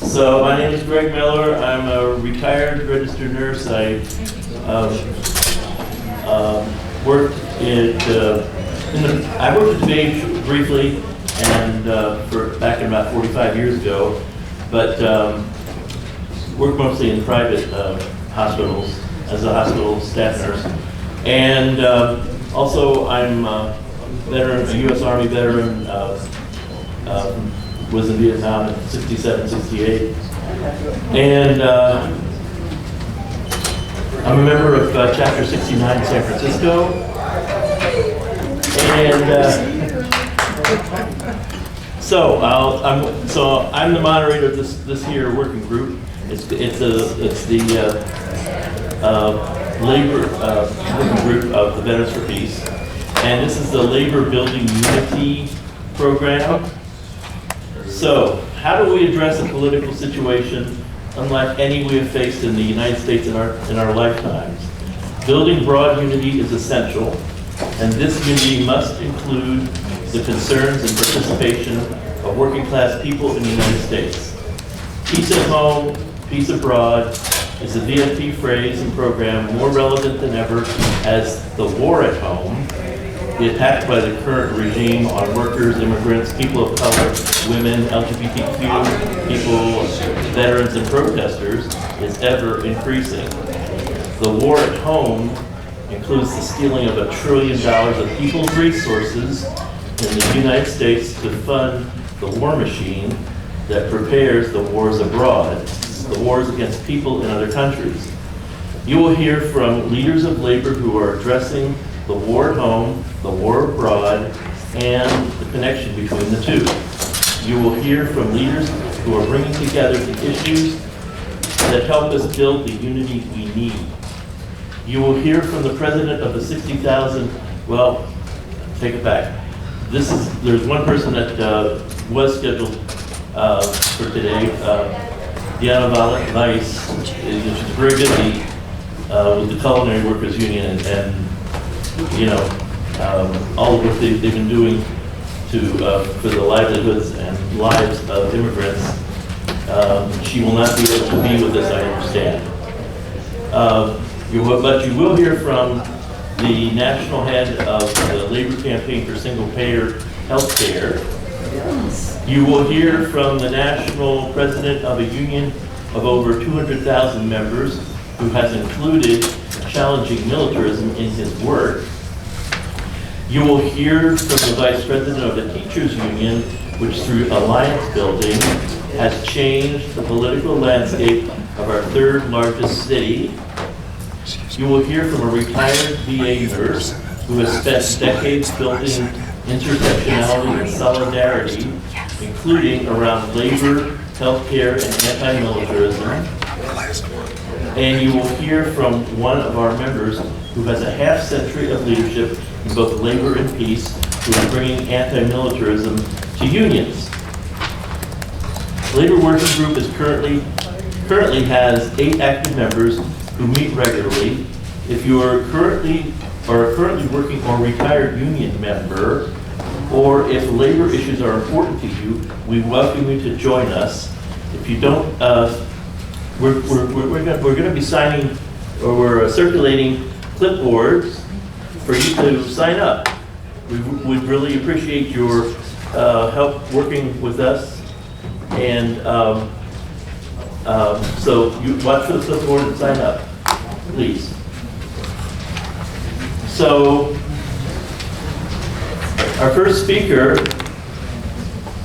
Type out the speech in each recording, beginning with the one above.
So my name is Greg Miller. I'm a retired registered nurse. I worked I worked at VA briefly, and back in about 45 years ago, but worked mostly in private hospitals as a hospital staff nurse. And also I'm a veteran, a U.S. Army veteran, was in Vietnam in 67, 68. And I'm a member of Chapter 69 in San Francisco. And so I'm the moderator of this here working group. It's the labor working group of the Veterans for Peace, and this is the Labor Building Unity program. So, how do we address a political situation unlike any we have faced in the United States in our lifetimes? Building broad unity is essential, and this unity must include the concerns and participation of working class people in the United States. Peace at home, peace abroad is a VFP phrase and program more relevant than ever as the war at home, the attack by the current regime on workers, immigrants, people of color, women, LGBTQ people, veterans, and protesters is ever increasing. The war at home includes the stealing of $1 trillion of people's resources in the United States to fund the war machine that prepares the wars abroad, the wars against people in other countries. You will hear from leaders of labor who are addressing the war at home, the war abroad, and the connection between the two. You will hear from leaders who are bringing together the issues that help us build the unity we need. You will hear from the president of the 60,000, well, take it back. There's one person that was scheduled for today, Diana Weiss. She's very busy with the Culinary Workers Union and you know, all of what they've been doing for the livelihoods and lives of immigrants. She will not be able to be with us, I understand. But you will hear from the national head of the Labor Campaign for Single Payer Healthcare. You will hear from the national president of a union of over 200,000 members who has included challenging militarism in his work. You will hear from the vice president of the teachers union, which through alliance building has changed the political landscape of our third largest city. You will hear from a retired VA nurse who has spent decades building intersectionality and solidarity, including around labor, healthcare, and anti-militarism. And you will hear from one of our members who has a half-century of leadership in both labor and peace, who is bringing anti-militarism to unions. Labor Working Group is currently has 8 active members who meet regularly. If you are currently working or retired union member, or if labor issues are important to you, we welcome you to join us. If you don't, we're going to be signing, or we're circulating clipboards for you to sign up. We'd really appreciate your help working with us, and so you watch for the clipboard and sign up, please. So our first speaker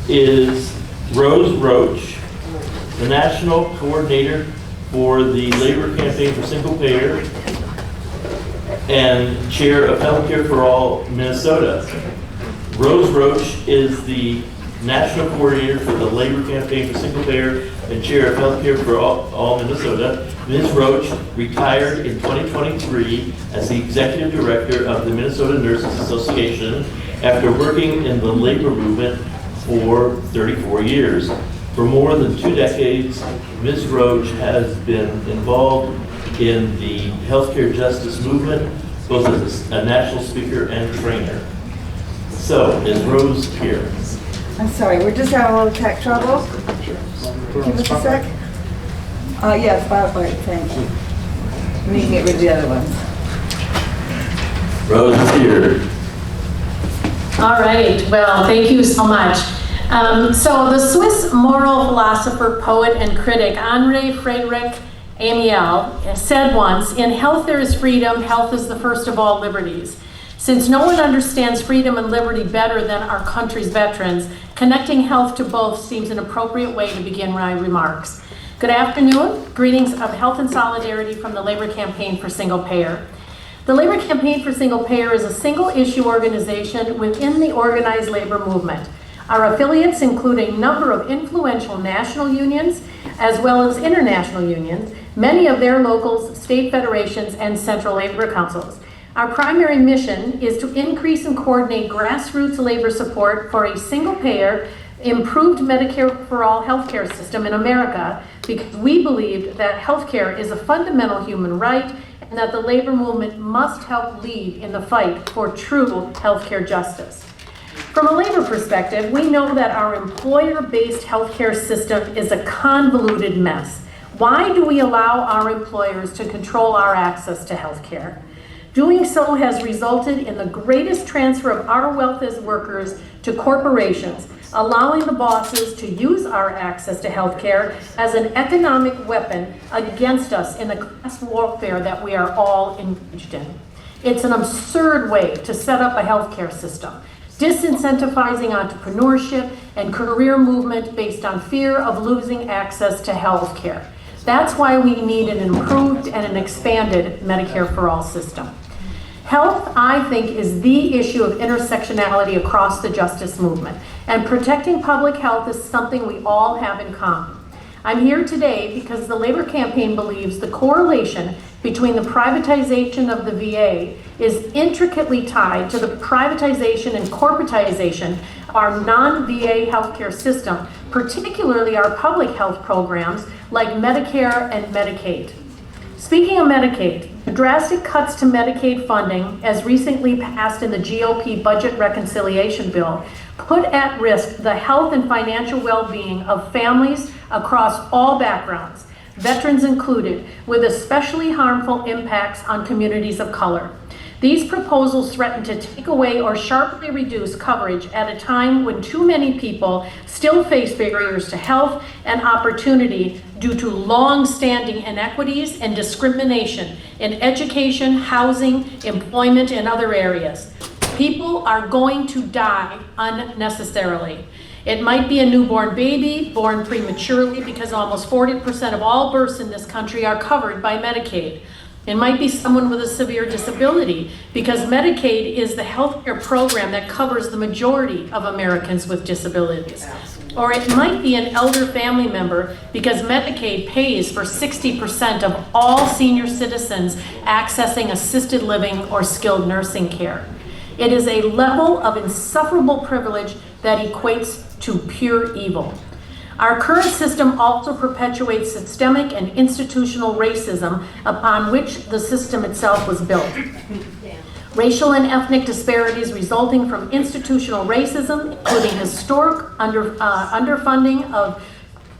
is Rose Roach, the National Coordinator for the Labor Campaign for Single Payer and Chair of Healthcare for All Minnesota. Rose Roach is the National Coordinator for the Labor Campaign for Single Payer and Chair of Healthcare for All Minnesota. Ms. Roach retired in 2023 as the Executive Director of the Minnesota Nurses Association after working in the labor movement for 34 years. For more than 2 decades, Ms. Roach has been involved in the healthcare justice movement, both as a national speaker and trainer. So, is Rose here? I'm sorry, we're just having a little tech trouble. Give us a sec. Yeah, spotlight, thank you. We need to get rid of the other ones. Rose is here. All right, well, thank you so much. So the Swiss moral philosopher, poet, and critic Henri Frédéric Amiel said once, "In health there is freedom, health is the first of all liberties." Since no one understands freedom and liberty better than our country's veterans, connecting health to both seems an appropriate way to begin my remarks. Good afternoon. Greetings of health and solidarity from the Labor Campaign for Single Payer. The Labor Campaign for Single Payer is a single-issue organization within the organized labor movement. Our affiliates include a number of influential national unions as well as international unions, many of their locals, state federations, and central labor councils. Our primary mission is to increase and coordinate grassroots labor support for a single-payer, improved Medicare for all healthcare system in America, because we believe that healthcare is a fundamental human right and that the labor movement must help lead in the fight for true healthcare justice. From a labor perspective, we know that our employer-based healthcare system is a convoluted mess. Why do we allow our employers to control our access to healthcare? Doing so has resulted in the greatest transfer of our wealth as workers to corporations, allowing the bosses to use our access to healthcare as an economic weapon against us in the class warfare that we are all engaged in. It's an absurd way to set up a healthcare system, disincentivizing entrepreneurship and career movement based on fear of losing access to healthcare. That's why we need an improved and an expanded Medicare for all system. Health, I think, is the issue of intersectionality across the justice movement, and protecting public health is something we all have in common. I'm here today because the Labor Campaign believes the correlation between the privatization of the VA is intricately tied to the privatization and corporatization of our non-VA healthcare system, particularly our public health programs like Medicare and Medicaid. Speaking of Medicaid, the drastic cuts to Medicaid funding, as recently passed in the GOP budget reconciliation bill, put at risk the health and financial well-being of families across all backgrounds, veterans included, with especially harmful impacts on communities of color. These proposals threaten to take away or sharply reduce coverage at a time when too many people still face barriers to health and opportunity due to long-standing inequities and discrimination in education, housing, employment, and other areas. People are going to die unnecessarily. It might be a newborn baby born prematurely, because almost 40% of all births in this country are covered by Medicaid. It might be someone with a severe disability, because Medicaid is the healthcare program that covers the majority of Americans with disabilities. Or it might be an elder family member, because Medicaid pays for 60% of all senior citizens accessing assisted living or skilled nursing care. It is a level of insufferable privilege that equates to pure evil. Our current system also perpetuates systemic and institutional racism upon which the system itself was built. Racial and ethnic disparities resulting from institutional racism, including historic underfunding of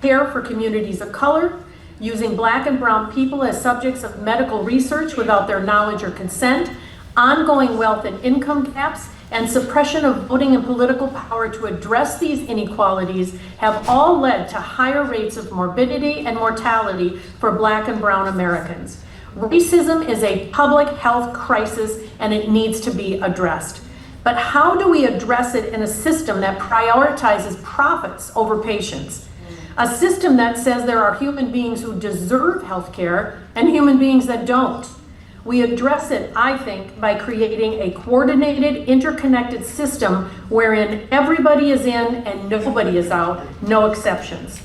care for communities of color, using Black and brown people as subjects of medical research without their knowledge or consent, ongoing wealth and income gaps, and suppression of voting and political power to address these inequalities have all led to higher rates of morbidity and mortality for Black and brown Americans. Racism is a public health crisis and it needs to be addressed. But how do we address it in a system that prioritizes profits over patients? A system that says there are human beings who deserve health care and human beings that don't. We address it, I think, by creating a coordinated, interconnected system wherein everybody is in and nobody is out, no exceptions.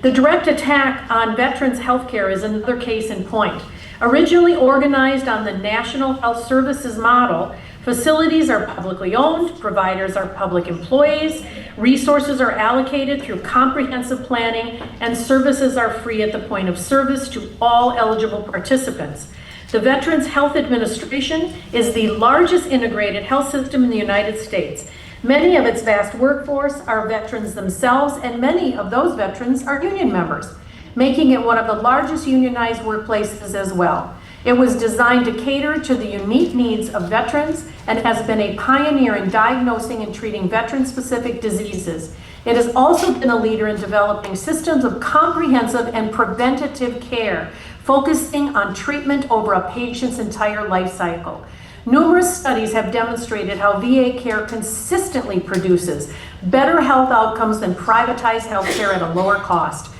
The direct attack on veterans' health care is another case in point. Originally organized on the National Health Services model, facilities are publicly owned, providers are public employees, resources are allocated through comprehensive planning, and services are free at the point of service to all eligible participants. The Veterans Health Administration is the largest integrated health system in the United States. Many of its vast workforce are veterans themselves, and many of those veterans are union members, making it one of the largest unionized workplaces as well. It was designed to cater to the unique needs of veterans and has been a pioneer in diagnosing and treating veteran-specific diseases. It has also been a leader in developing systems of comprehensive and preventative care, focusing on treatment over a patient's entire life cycle. Numerous studies have demonstrated how VA care consistently produces better health outcomes than privatized health care at a lower cost.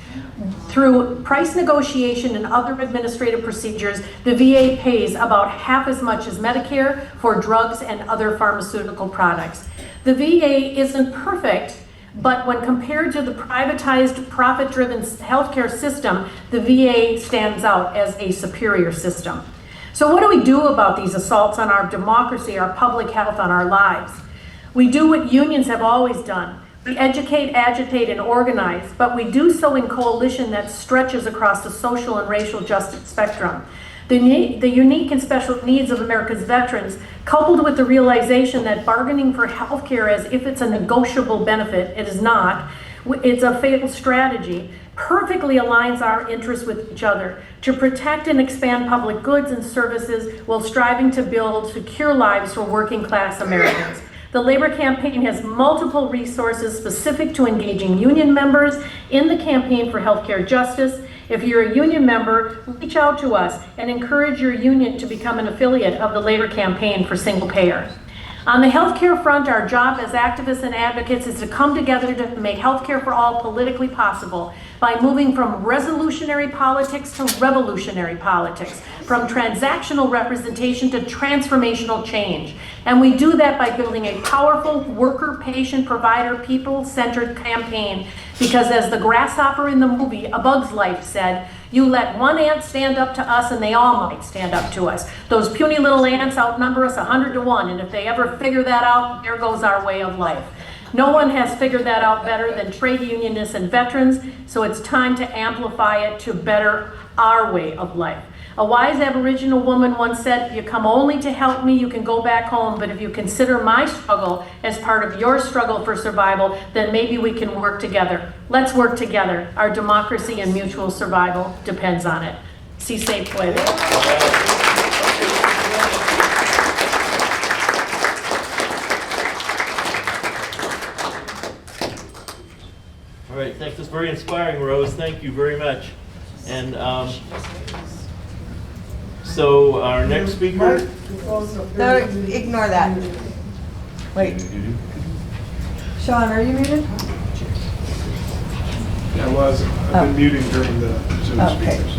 Through price negotiation and other administrative procedures, the VA pays about half as much as Medicare for drugs and other pharmaceutical products. The VA isn't perfect, but when compared to the privatized, profit-driven healthcare system, the VA stands out as a superior system. So what do we do about these assaults on our democracy, our public health, on our lives? We do what unions have always done. We educate, agitate, and organize, but we do so in coalition that stretches across the social and racial justice spectrum. The unique and special needs of America's veterans, coupled with the realization that bargaining for health care as if it's a negotiable benefit, it is not, it's a fatal strategy, perfectly aligns our interests with each other to protect and expand public goods and services while striving to build secure lives for working class Americans. The Labor Campaign has multiple resources specific to engaging union members in the campaign for healthcare justice. If you're a union member, reach out to us and encourage your union to become an affiliate of the Labor Campaign for Single Payer. On the healthcare front, our job as activists and advocates is to come together to make healthcare for all politically possible by moving from resolutionary politics to revolutionary politics, from transactional representation to transformational change. And we do that by building a powerful worker, patient, provider, people-centered campaign. Because as the grasshopper in the movie A Bug's Life said, you let one ant stand up to us and they all might stand up to us. Those puny little ants outnumber us 100 to 1, and if they ever figure that out, there goes our way of life. No one has figured that out better than trade unionists and veterans, so it's time to amplify it to better our way of life. A wise Aboriginal woman once said, if you come only to help me, you can go back home, but if you consider my struggle as part of your struggle for survival, then maybe we can work together. Let's work together. Our democracy and mutual survival depends on it. Si se puede. All right, thanks. That's very inspiring, Rose. Thank you very much. And so our next speaker. No, ignore that. Wait. Sean, are you muted? I was. I've been muting during the Zoom Okay. speakers.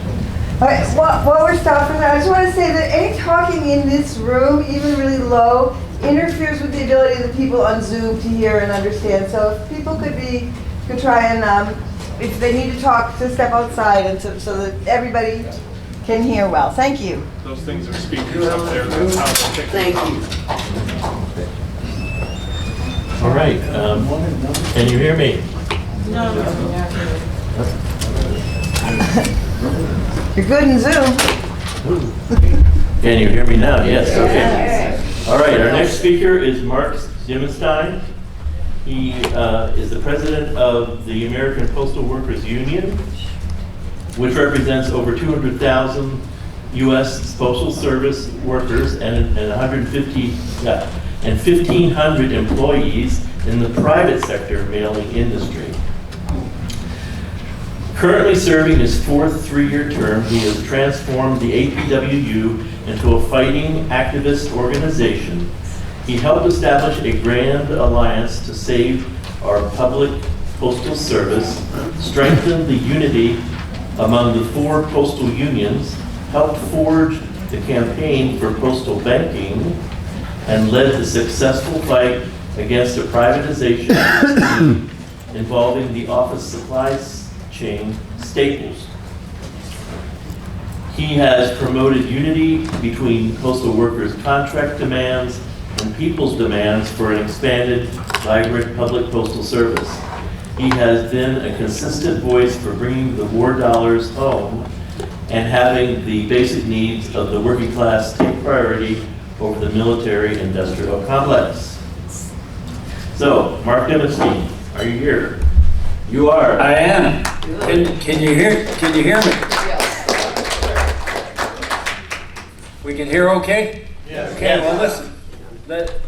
All right, while we're stopping, I just want to say that any talking in this room, even really low, interferes with the ability of the people on Zoom to hear and understand. So if people could try and, if they need to talk, to step outside and so that everybody can hear well. Thank you. Those things are speakers up there. That's how they pick Thank them you. up. All right. Can you hear me? You're good in Zoom. Can you hear me now? Yes. Okay. All right. Our next speaker is Mark Dimenstein. He is the president of the American Postal Workers Union, which represents over 200,000 U.S. Postal Service workers and 1,500 employees in the private sector mailing industry. Currently serving his fourth three-year term, he has transformed the APWU into a fighting activist organization. He helped establish a grand alliance to save our public postal service, strengthen the unity among the 4 postal unions, helped forge the campaign for postal banking, and led the successful fight against a privatization involving the office supplies chain Staples. He has promoted unity between postal workers' contract demands and people's demands for an expanded, vibrant public postal service. He has been a consistent voice for bringing the war dollars home and having the basic needs of the working class take priority over the military-industrial complex. So, Mark Demonstein, are you here? You are. I am. Can you hear me? We can hear okay? Yes. Okay, well, listen,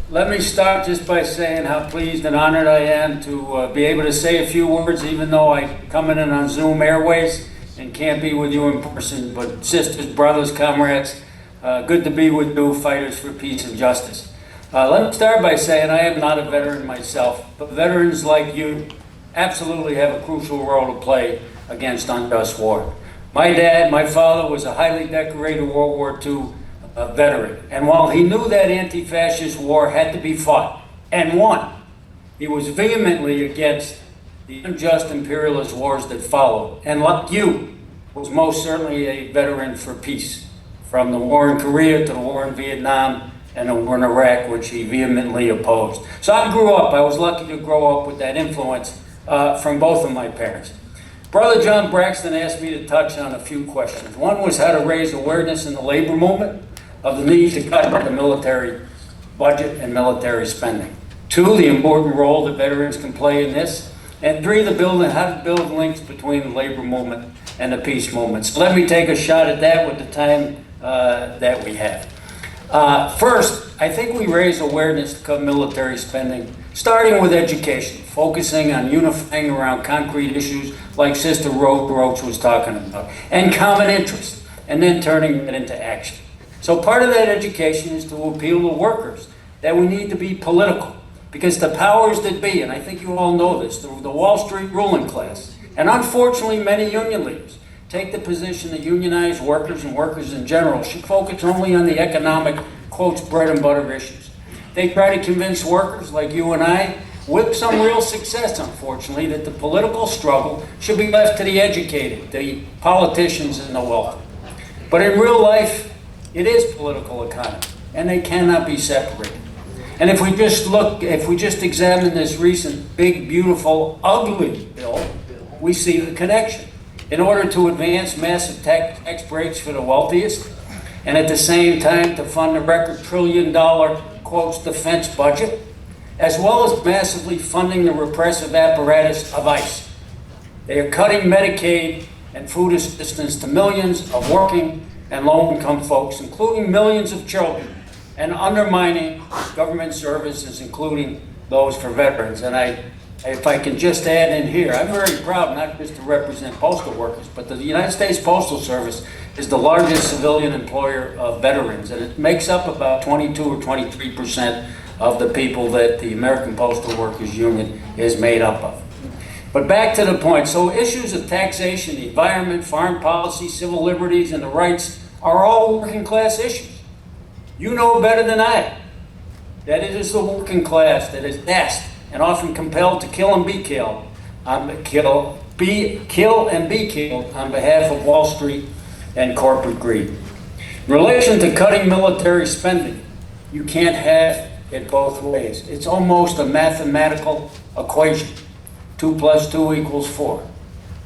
let me start just by saying how pleased and honored I am to be able to say a few words, even though I come in on Zoom Airways and can't be with you in person. But sisters, brothers, comrades, good to be with you, fighters for peace and justice. Let me start by saying I am not a veteran myself, but veterans like you absolutely have a crucial role to play against unjust war. My dad, my father, was a highly decorated World War II veteran. And while he knew that anti-fascist war had to be fought and won, he was vehemently against the unjust imperialist wars that followed. And like you, was most certainly a veteran for peace, from the war in Korea to the war in Vietnam and the war in Iraq, which he vehemently opposed. So I was lucky to grow up with that influence from both of my parents. Brother John Braxton asked me to touch on a few questions. One was how to raise awareness in the labor movement of the need to cut the military budget and military spending. 2, the important role that veterans can play in this. And 3, how to build links between the labor movement and the peace movement. So let me take a shot at that with the time that we have. First, I think we raise awareness to cut military spending, starting with education, focusing on unifying around concrete issues like Sister Roach was talking about, and common interest, and then turning it into action. So part of that education is to appeal to workers that we need to be political, because the powers that be, and I think you all know this, the Wall Street ruling class, and unfortunately many union leaders, take the position that unionized workers and workers in general should focus only on the economic, quotes, bread and butter issues. They try to convince workers like you and I, with some real success, unfortunately, that the political struggle should be left to the educated, the politicians and the wealthy. But in real life, it is political economy, and they cannot be separated. And if we just examine this recent big, beautiful, ugly bill, we see the connection. In order to advance massive tax breaks for the wealthiest, and at the same time to fund a record $1 trillion, quotes, defense budget, as well as massively funding the repressive apparatus of ICE. They are cutting Medicaid and food assistance to millions of working and low-income folks, including millions of children, and undermining government services, including those for veterans. And if I can just add in here, I'm very proud not just to represent postal workers, but the United States Postal Service is the largest civilian employer of veterans, and it makes up about 22 or 23% of the people that the American Postal Workers Union is made up of. But back to the point. So issues of taxation, the environment, foreign policy, civil liberties, and the rights are all working class issues. You know better than I that it is the working class that is asked and often compelled to kill and be killed on behalf of Wall Street and corporate greed. In relation to cutting military spending, you can't have it both ways. It's almost a mathematical equation. 2 + 2 = 4.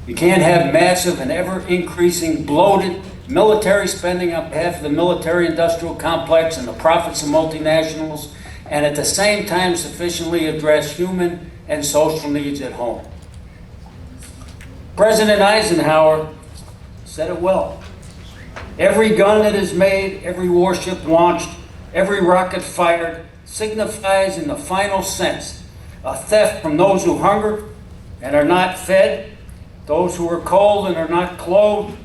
You can't have massive and ever-increasing bloated military spending on behalf of the military-industrial complex and the profits of multinationals, and at the same time sufficiently address human and social needs at home. President Eisenhower said it well. Every gun that is made, every warship launched, every rocket fired signifies in the final sense a theft from those who hunger and are not fed, those who are cold and are not clothed.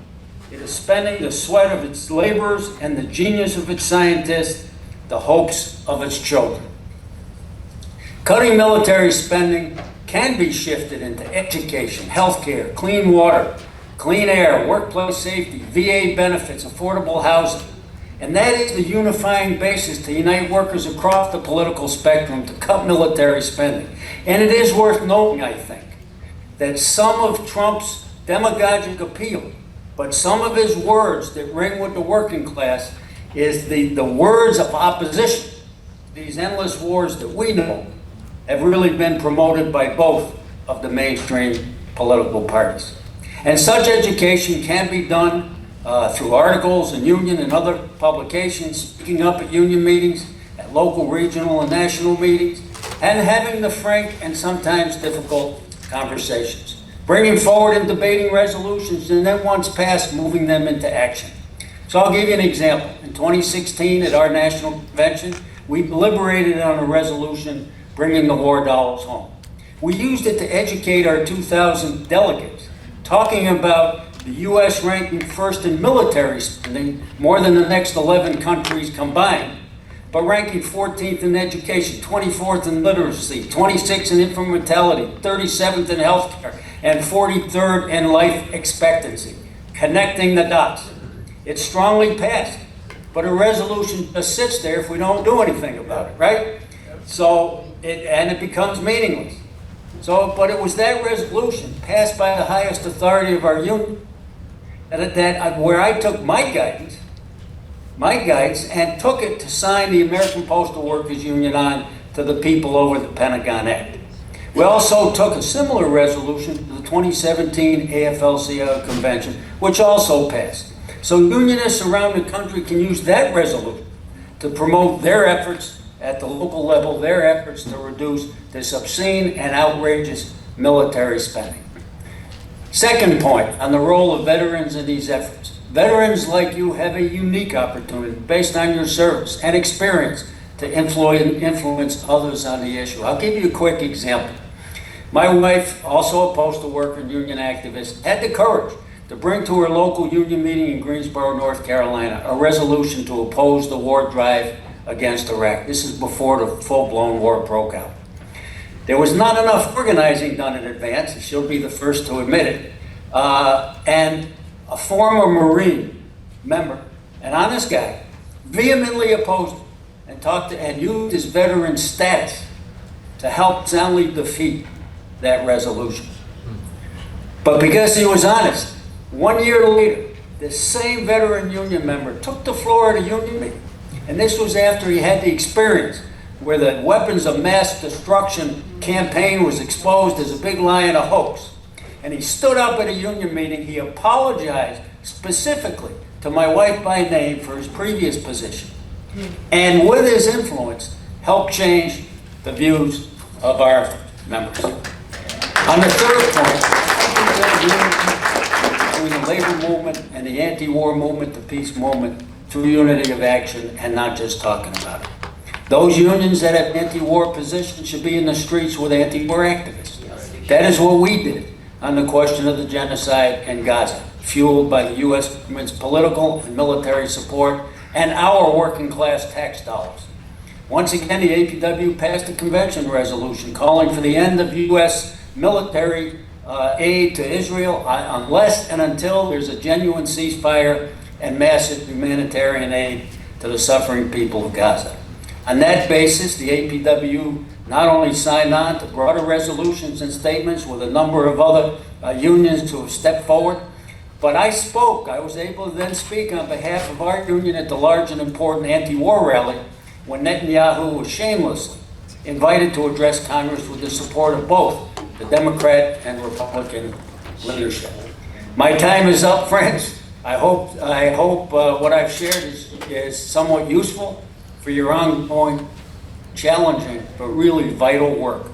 It is spending the sweat of its laborers and the genius of its scientists, the hopes of its children. Cutting military spending can be shifted into education, healthcare, clean water, clean air, workplace safety, VA benefits, affordable housing. And that is the unifying basis to unite workers across the political spectrum to cut military spending. And it is worth noting, I think, that some of Trump's demagogic appeal, but some of his words that ring with the working class, is the words of opposition to these endless wars that we know have really been promoted by both of the mainstream political parties. And such education can be done through articles in union and other publications, speaking up at union meetings, at local, regional, and national meetings, and having the frank and sometimes difficult conversations, bringing forward and debating resolutions, and then once passed, moving them into action. So I'll give you an example. In 2016 at our national convention, we deliberated on a resolution bringing the war dollars home. We used it to educate our 2,000 delegates, talking about the U.S. ranking first in military spending, more than the next 11 countries combined, but ranking 14th in education, 24th in literacy, 26th in infant mortality, 37th in healthcare, and 43rd in life expectancy. Connecting the dots. It's strongly passed, but a resolution just sits there if we don't do anything about it, right? So, it becomes meaningless. So, but it was that resolution passed by the highest authority of our union where I took my guidance, and took it to sign the American Postal Workers Union on to the people over the Pentagon Act. We also took a similar resolution to the 2017 AFL-CIO convention, which also passed. So unionists around the country can use that resolution to promote their efforts at the local level, their efforts to reduce this obscene and outrageous military spending. Second point on the role of veterans in these efforts. Veterans like you have a unique opportunity based on your service and experience to influence others on the issue. I'll give you a quick example. My wife, also a postal worker and union activist, had the courage to bring to her local union meeting in Greensboro, North Carolina, a resolution to oppose the war drive against Iraq. This is before the full-blown war broke out. There was not enough organizing done in advance, and she'll be the first to admit it. And a former Marine member, an honest guy, vehemently opposed it and used his veteran status to help soundly defeat that resolution. But because he was honest, 1 year later, this same veteran union member took the floor at a union meeting. And this was after he had the experience where the weapons of mass destruction campaign was exposed as a big lie and a hoax. And he stood up at a union meeting. He apologized specifically to my wife by name for his previous position. And with his influence, helped change the views of our members. On the third point, between the labor movement and the anti-war movement, the peace movement, through unity of action and not just talking about it. Those unions that have anti-war positions should be in the streets with anti-war activists. That is what we did on the question of the genocide in Gaza, fueled by the U.S. government's political and military support and our working class tax dollars. Once again, the APW passed a convention resolution calling for the end of U.S. military aid to Israel unless and until there's a genuine ceasefire and massive humanitarian aid to the suffering people of Gaza. On that basis, the APW not only signed on to broader resolutions and statements with a number of other unions who have stepped forward, but I was able to then speak on behalf of our union at the large and important anti-war rally when Netanyahu was shamelessly invited to address Congress with the support of both the Democrat and Republican leadership. My time is up, friends. I hope what I've shared is somewhat useful for your ongoing, challenging, but really vital work.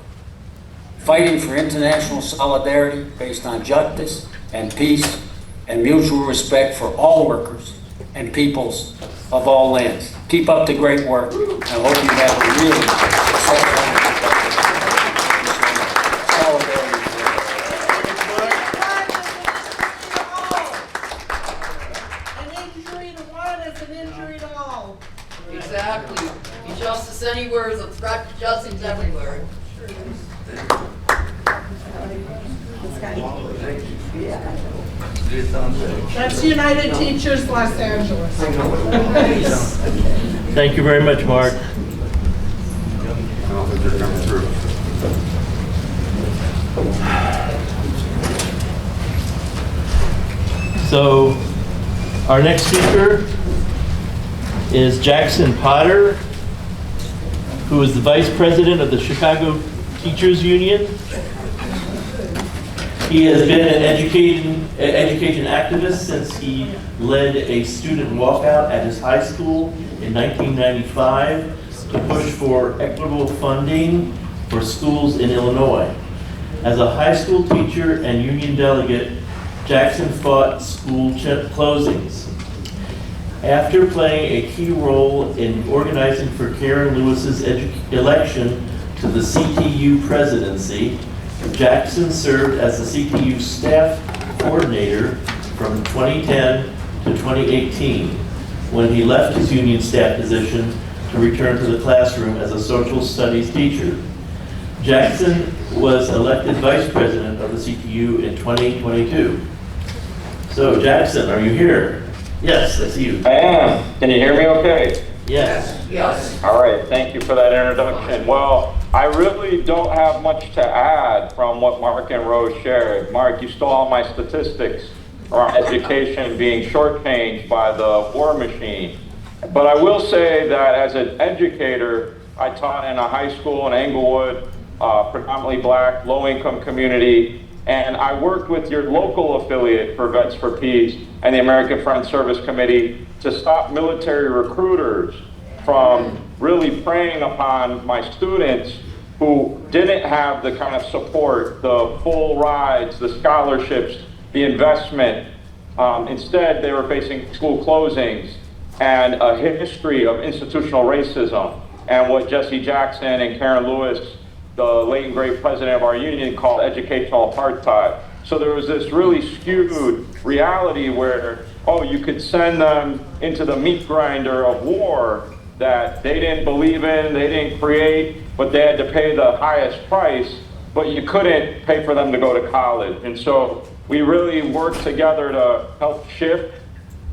Fighting for international solidarity based on justice and peace and mutual respect for all workers and peoples of all lands. Keep up the great work. I hope you have a really successful Exactly. Injustice anywhere is a threat to justice everywhere. That's United Teachers Los Angeles. Thank you very much, Mark. So, our next speaker is Jackson Potter, who is the Vice President of the Chicago Teachers Union. He has been an education activist since he led a student walkout at his high school in 1995 to push for equitable funding for schools in Illinois. As a high school teacher and union delegate, Jackson fought school closings. After playing a key role in organizing for Karen Lewis's election to the CTU presidency, Jackson served as the CTU staff coordinator from 2010 to 2018, when he left his union staff position to return to the classroom as a social studies teacher. Jackson was elected vice president of the CTU in 2022. So Jackson, are you here? Yes, I see you. I am. Can you hear me okay? Yes. Yes. All right, thank you for that introduction. Well, I really don't have much to add from what Mark and Rose shared. Mark, you stole all my statistics around education being shortchanged by the war machine. But I will say that as an educator, I taught in a high school in Englewood, predominantly black, low-income community, and I worked with your local affiliate for Vets for Peace and the American Friends Service Committee to stop military recruiters from really preying upon my students who didn't have the kind of support, the full rides, the scholarships, the investment. Instead, they were facing school closings and a history of institutional racism and what Jesse Jackson and Karen Lewis, the late and great president of our union, called educational apartheid. So there was this really skewed reality where, oh, you could send them into the meat grinder of war that they didn't believe in, they didn't create, but they had to pay the highest price, but you couldn't pay for them to go to college. And so we really worked together to help shift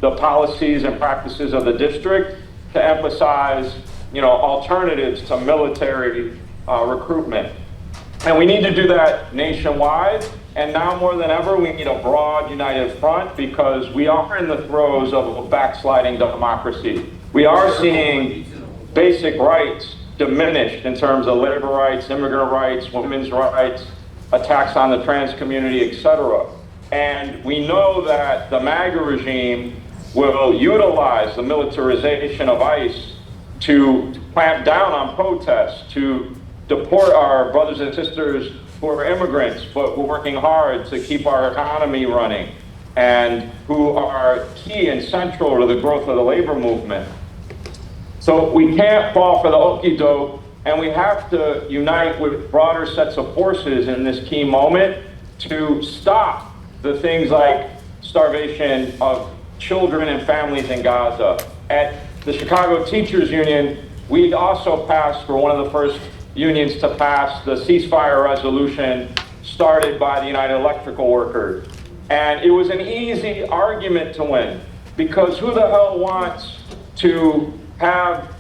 the policies and practices of the district to emphasize, alternatives to military recruitment. And we need to do that nationwide. And now more than ever, we need a broad, united front because we are in the throes of a backsliding democracy. We are seeing basic rights diminished in terms of labor rights, immigrant rights, women's rights, attacks on the trans community, etc. And we know that the MAGA regime will utilize the militarization of ICE to clamp down on protests, to deport our brothers and sisters who are immigrants, but we're working hard to keep our economy running, and who are key and central to the growth of the labor movement. So we can't fall for the okie doke, and we have to unite with broader sets of forces in this key moment to stop the things like starvation of children and families in Gaza. At the Chicago Teachers Union, we also passed, for one of the first unions to pass, the ceasefire resolution started by the United Electrical Workers. And it was an easy argument to win, because who the hell wants to have,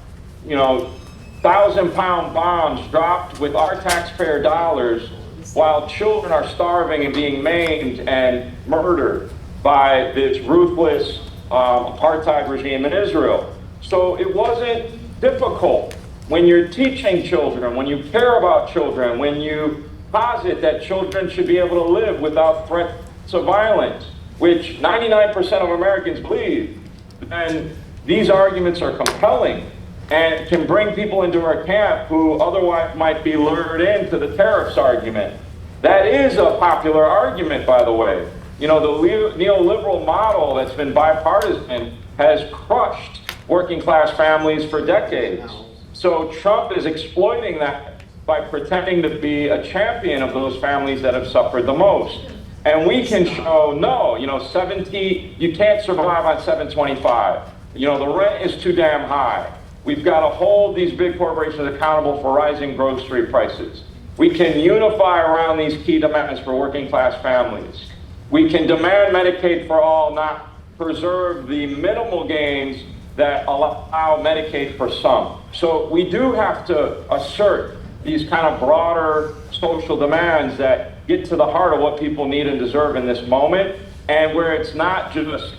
1,000-pound bombs dropped with our taxpayer dollars while children are starving and being maimed and murdered by this ruthless apartheid regime in Israel? So it wasn't difficult. When you're teaching children, when you care about children, when you posit that children should be able to live without threats of violence, which 99% of Americans believe, then these arguments are compelling and can bring people into our camp who otherwise might be lured into the tariffs argument. That is a popular argument, by the way. The neoliberal model that's been bipartisan has crushed working class families for decades. So Trump is exploiting that by pretending to be a champion of those families that have suffered the most. And we can show, no, you can't survive on $7.25. The rent is too damn high. We've got to hold these big corporations accountable for rising grocery prices. We can unify around these key demands for working class families. We can demand Medicaid for all, not preserve the minimal gains that allow Medicaid for some. So we do have to assert these kind of broader social demands that get to the heart of what people need and deserve in this moment, and where it's not just,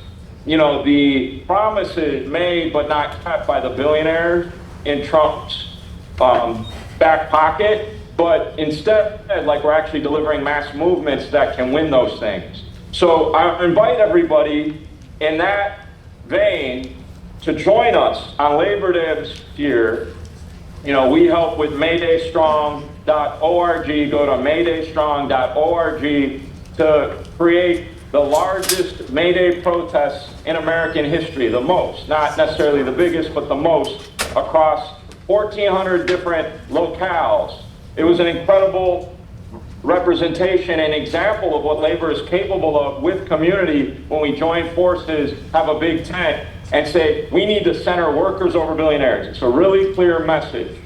the promises made but not kept by the billionaires in Trump's back pocket, but instead, like, we're actually delivering mass movements that can win those things. So I invite everybody in that vein to join us on Labor Day this year. We help with May Day Strong, mayday.org, go to maydaystrong.org to create the largest May Day protests in American history, the most, not necessarily the biggest, but the most, across 1,400 different locales. It was an incredible representation and example of what labor is capable of with community when we join forces, have a big tent, and say, we need to center workers over billionaires. It's a really clear message.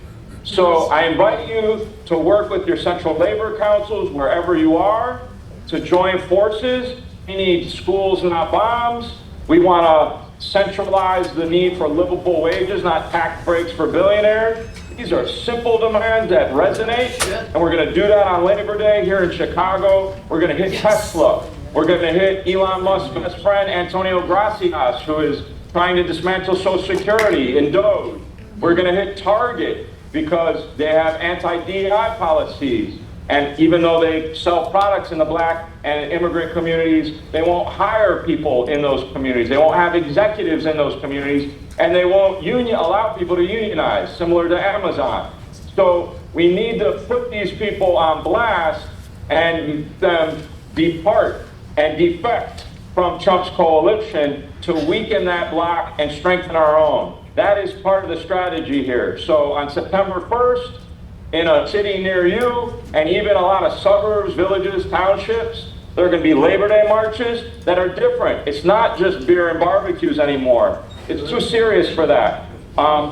So I invite you to work with your central labor councils wherever you are, to join forces. We need schools, not bombs. We want to centralize the need for livable wages, not tax breaks for billionaires. These are simple demands that resonate, and we're going to do that on Labor Day here in Chicago. We're going to hit Tesla. We're going to hit Elon Musk's best friend, Antonio Gracias, who is trying to dismantle Social Security and DOGE. We're going to hit Target because they have anti-DEI policies. And even though they sell products in the Black and immigrant communities, they won't hire people in those communities. They won't have executives in those communities, and they won't allow people to unionize, similar to Amazon. So we need to put these people on blast and them depart and defect from Trump's coalition to weaken that bloc and strengthen our own. That is part of the strategy here. So on September 1st, in a city near you, and even a lot of suburbs, villages, townships, there are going to be Labor Day marches that are different. It's not just beer and barbecues anymore. It's too serious for that.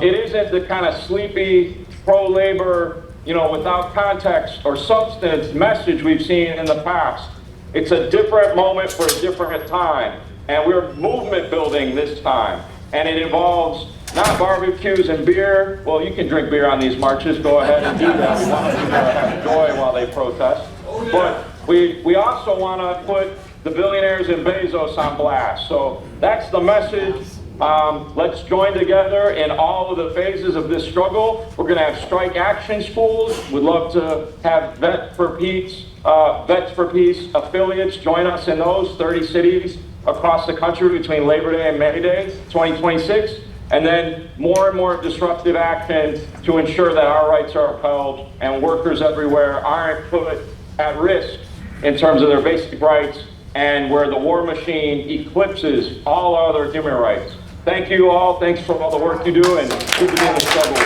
It isn't the kind of sleepy, pro-labor, without context or substance message we've seen in the past. It's a different moment for a different time. And we're movement building this time. And it involves not barbecues and beer. Well, you can drink beer on these marches. Go ahead and do that. We want people to have joy while they protest. But we also want to put the billionaires and Bezos on blast. So that's the message. Let's join together in all of the phases of this struggle. We're going to have strike action schools. We'd love to have Vets for Peace affiliates join us in those 30 cities across the country between Labor Day and May Day 2026. And then more and more disruptive action to ensure that our rights are upheld and workers everywhere aren't put at risk in terms of their basic rights, and where the war machine eclipses all other human rights. Thank you all. Thanks for all the work you do, and keep it in the struggle.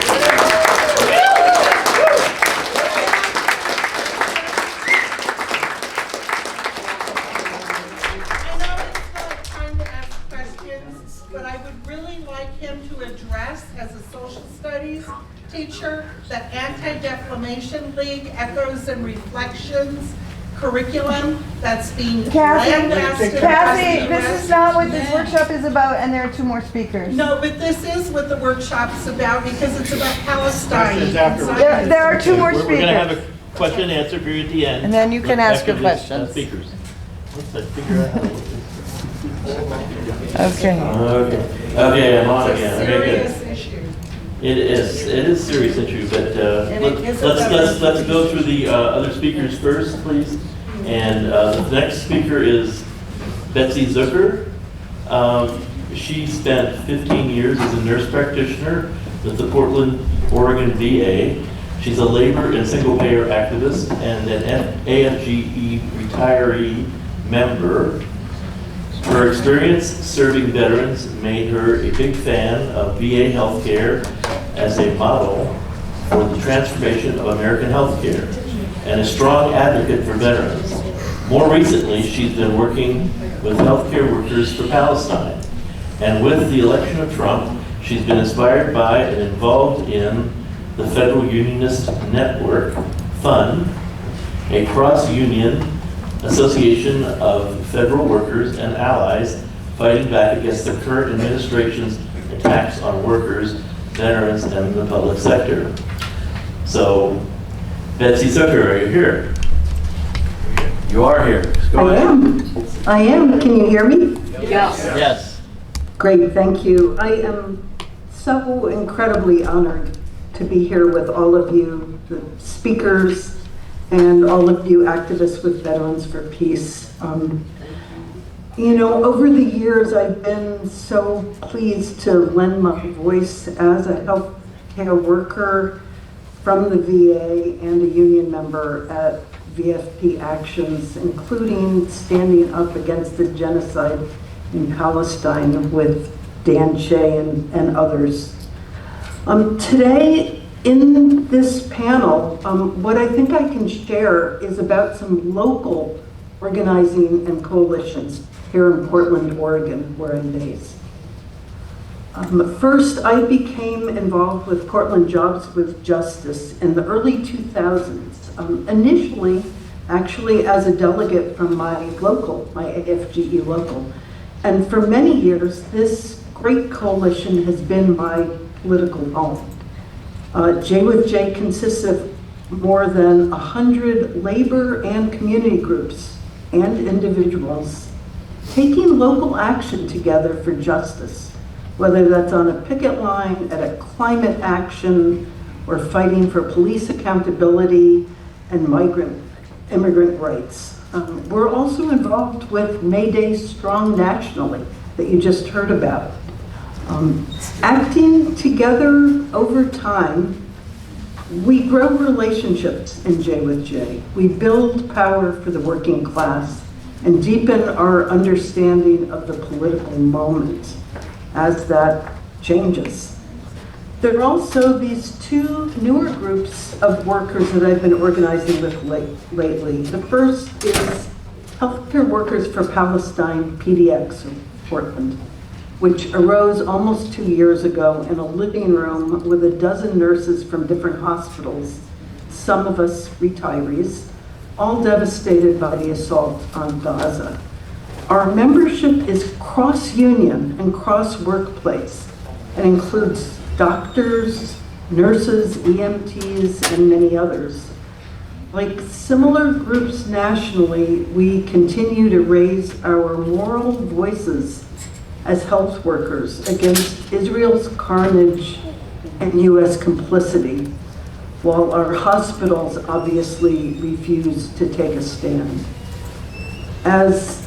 But I would really like him to address, as a social studies teacher, the Anti-Defamation League Echoes and Reflections curriculum that's being lambasted. Kathy, this is not what this workshop is about, and there are 2 more speakers. No, but this is what the workshop's about, because it's about Palestine. There are 2 more We're going to have speakers. a question and answer period at the end. And then you can ask your after these, questions. Speakers. Let's figure out how to work this. Okay. Okay, I'm on again. Okay, Serious good. issue. It is a serious issue, but let's go through the other speakers first, please. And the next speaker is Betsy Zucker. She spent 15 years as a nurse practitioner with the Portland, Oregon VA. She's a labor and single-payer activist and an AFGE retiree member. Her experience serving veterans made her a big fan of VA healthcare as a model for the transformation of American healthcare, and a strong advocate for veterans. More recently, she's been working with healthcare workers for Palestine. And with the election of Trump, she's been inspired by and involved in the Federal Unionist Network Fund, a cross-union association of federal workers and allies fighting back against the current administration's attacks on workers, veterans, and the public sector. So, Betsy Zucker, are you here? You are here. Go ahead. I am. Can you hear me? Yes. Great, thank you. I am so incredibly honored to be here with all of you, the speakers, and all of you activists with Veterans for Peace. Over the years, I've been so pleased to lend my voice as a healthcare worker from the VA and a union member at VFP actions, including standing up against the genocide in Palestine with Dan Shea and others. Today, in this panel, what I think I can share is about some local organizing and coalitions here in Portland, Oregon, where I'm based. First, I became involved with Portland Jobs with Justice in the early 2000s. Initially, actually as a delegate from my AFGE local. And for many years, this great coalition has been my political home. J with J consists of more than 100 labor and community groups and individuals taking local action together for justice, whether that's on a picket line, at a climate action, or fighting for police accountability and immigrant rights. We're also involved with May Day Strong nationally that you just heard about. Acting together over time, we grow relationships in J with J. We build power for the working class and deepen our understanding of the political moment as that changes. There are also these two newer groups of workers that I've been organizing with lately. The first is Healthcare Workers for Palestine, PDX of Portland, which arose almost 2 years ago in a living room with a dozen nurses from different hospitals, some of us retirees, all devastated by the assault on Gaza. Our membership is cross-union and cross-workplace and includes doctors, nurses, EMTs, and many others. Like similar groups nationally, we continue to raise our moral voices as health workers against Israel's carnage and US complicity, while our hospitals obviously refuse to take a stand. As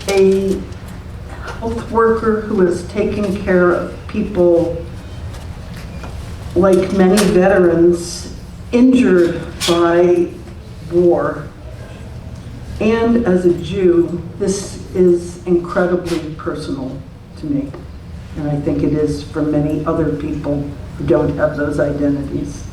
a health worker who is taking care of people, like many veterans, injured by war, and as a Jew, this is incredibly personal to me. And I think it is for many other people who don't have those identities.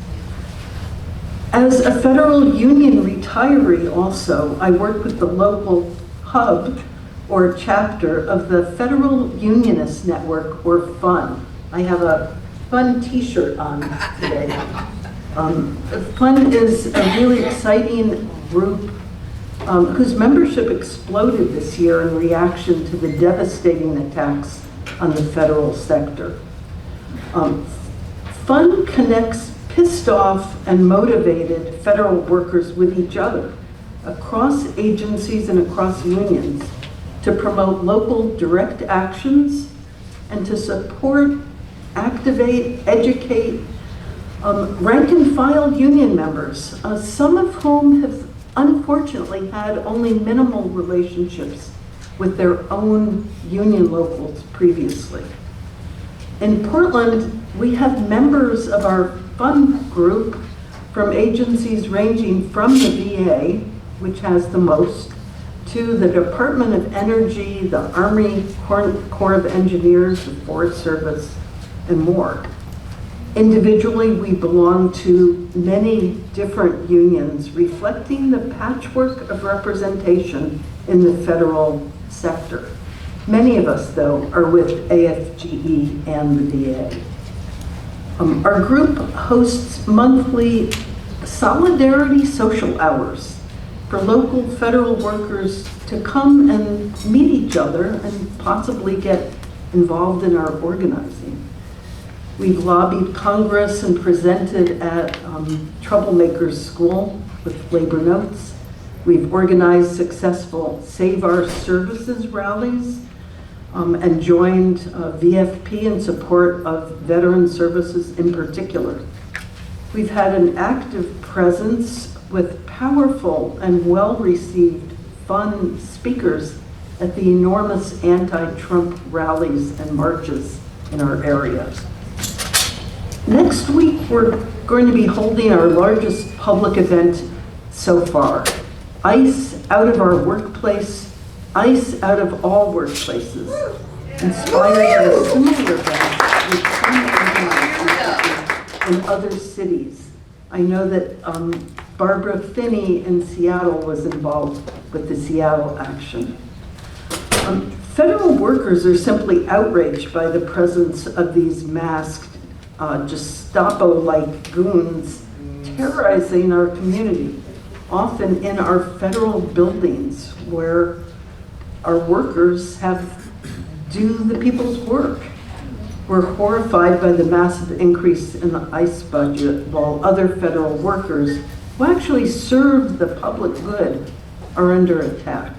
As a federal union retiree also, I work with the local hub or chapter of the Federal Unionist Network, or FUN. I have a FUN t-shirt on today. FUN is a really exciting group whose membership exploded this year in reaction to the devastating attacks on the federal sector. FUN connects pissed off and motivated federal workers with each other across agencies and across unions to promote local direct actions and to support, activate, educate rank and file union members, some of whom have unfortunately had only minimal relationships with their own union locals previously. In Portland, we have members of our FUN group from agencies ranging from the VA, which has the most, to the Department of Energy, the Army Corps of Engineers, the Forest Service, and more. Individually, we belong to many different unions, reflecting the patchwork of representation in the federal sector. Many of us, though, are with AFGE and the VA. Our group hosts monthly solidarity social hours for local federal workers to come and meet each other and possibly get involved in our organizing. We've lobbied Congress and presented at Troublemakers School with labor notes. We've organized successful Save Our Services rallies and joined VFP in support of veteran services in particular. We've had an active presence with powerful and well-received FUN speakers at the enormous anti-Trump rallies and marches in our area. Next week, we're going to be holding our largest public event so far. ICE Out of Our Workplace, ICE Out of All Workplaces, inspired by a similar event with some organizations in other cities. I know that Barbara Finney in Seattle was involved with the Seattle action. Federal workers are simply outraged by the presence of these masked Gestapo-like goons terrorizing our community, often in our federal buildings where our workers do the people's work. We're horrified by the massive increase in the ICE budget, while other federal workers who actually serve the public good are under attack.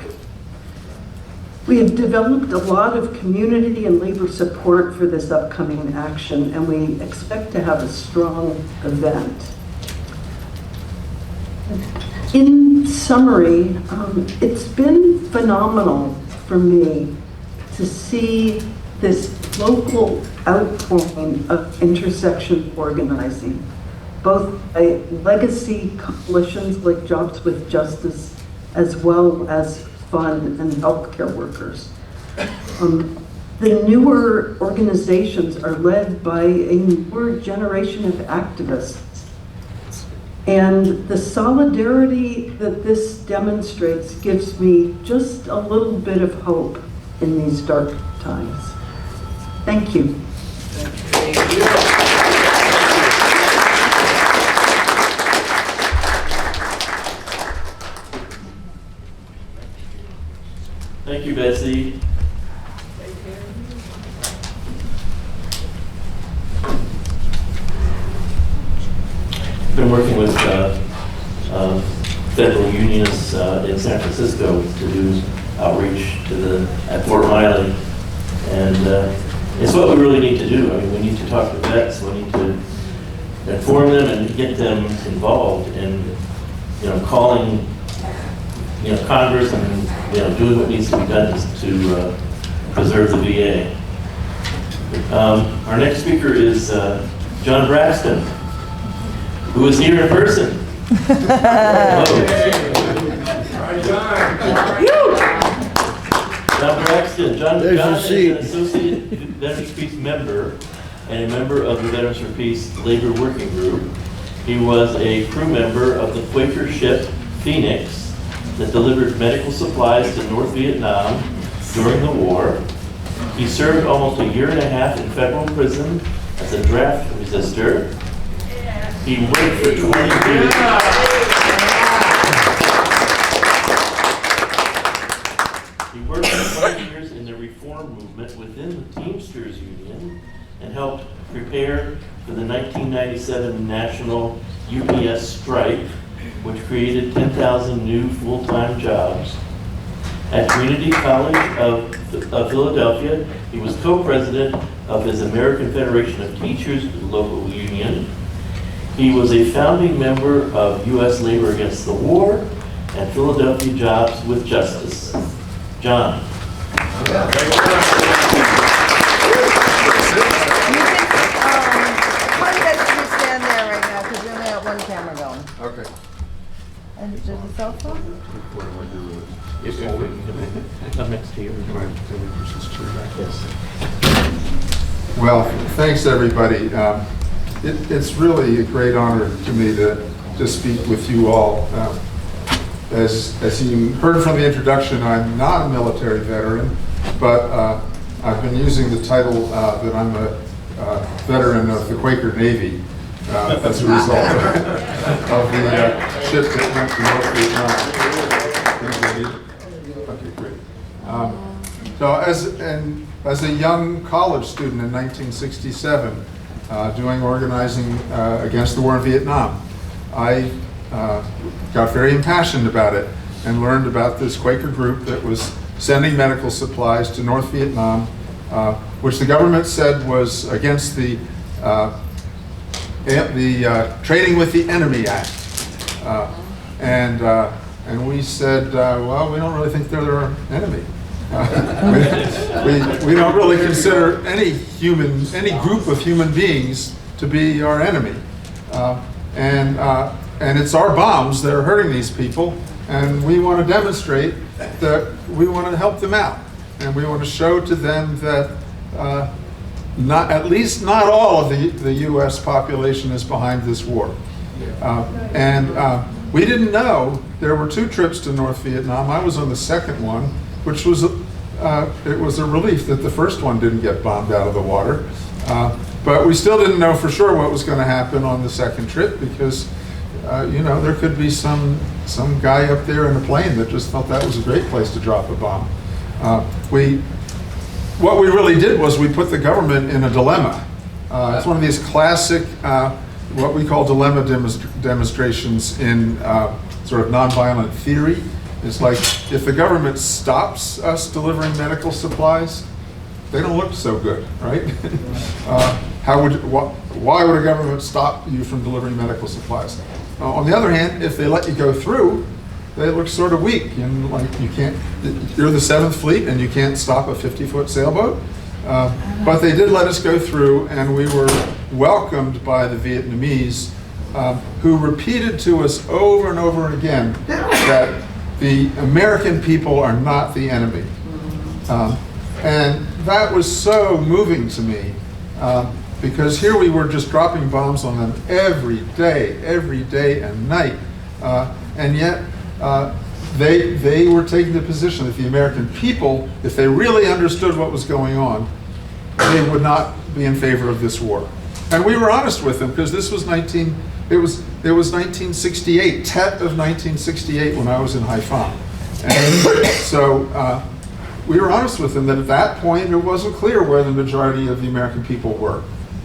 We have developed a lot of community and labor support for this upcoming action, and we expect to have a strong event. In summary, it's been phenomenal for me to see this local outpouring of intersection organizing, both by legacy coalitions like Jobs with Justice, as well as fund and healthcare workers. The newer organizations are led by a newer generation of activists. And the solidarity that this demonstrates gives me just a little bit of hope in these dark times. Thank you. Thank you, Betsy. Been working with federal unionists in San Francisco to do outreach at Fort Riley, and it's what we really need to do. I mean, we need to talk to vets. We need to inform them and get them involved in, calling, Congress and doing what needs to be done to preserve the VA. Our next speaker is John Braxton, who is here in person. John Braxton. John is an Associate Veterans for Peace member and a member of the Veterans for Peace Labor Working Group. He was a crew member of the Quaker ship Phoenix that delivered medical supplies to North Vietnam during the war. He served almost a year and a half in federal prison as a draft resistor. He worked for 20 years. He worked for 20 years in the reform movement within the Teamsters Union and helped prepare for the 1997 national UPS strike, which created 10,000 new full-time jobs. At Community College of Philadelphia, he was co-president of his American Federation of Teachers local union. He was a founding member of U.S. Labor Against the War and Philadelphia Jobs with Justice. John. Why don't you stand there right now, because we only have one camera going. Okay. And there's a cell phone? I'm next to you. Well, thanks everybody. It's really a great honor to me to speak with you all. As you heard from the introduction, I'm not a military veteran, but I've been using the title that I'm a veteran of the Quaker Navy as a result of the ship that went to North Vietnam. Okay, great. So as a young college student in 1967, doing organizing against the war in Vietnam, I got very impassioned about it and learned about this Quaker group that was sending medical supplies to North Vietnam, which the government said was against the Trading with the Enemy Act. And we said, well, we don't really think they're our enemy. We don't really consider any group of human beings to be our enemy. And it's our bombs that are hurting these people, and we want to demonstrate that we want to help them out. And we want to show to them that at least not all of the US population is behind this war. We didn't know there were 2 trips to North Vietnam. I was on the second one, which was it was a relief that the first one didn't get bombed out of the water. But we still didn't know for sure what was going to happen on the second trip because, there could be some guy up there in a plane that just thought that was a great place to drop a bomb. What we really did was we put the government in a dilemma. It's one of these classic, what we call dilemma demonstrations in sort of nonviolent theory. It's like if the government stops us delivering medical supplies, they don't look so good, right? Why would a government stop you from delivering medical supplies? On the other hand, if they let you go through, they look sort of weak. And like you're the 7th Fleet and you can't stop a 50-foot sailboat. But they did let us go through, and we were welcomed by the Vietnamese, who repeated to us over and over again that the American people are not the enemy. And that was so moving to me, because here we were just dropping bombs on them every day and night. And yet they were taking the position that the American people, if they really understood what was going on, they would not be in favor of this war. And we were honest with them, because this was it was 1968, Tet of 1968, when I was in Haiphong. And so we were honest with them that at that point it wasn't clear where the majority of the American people were.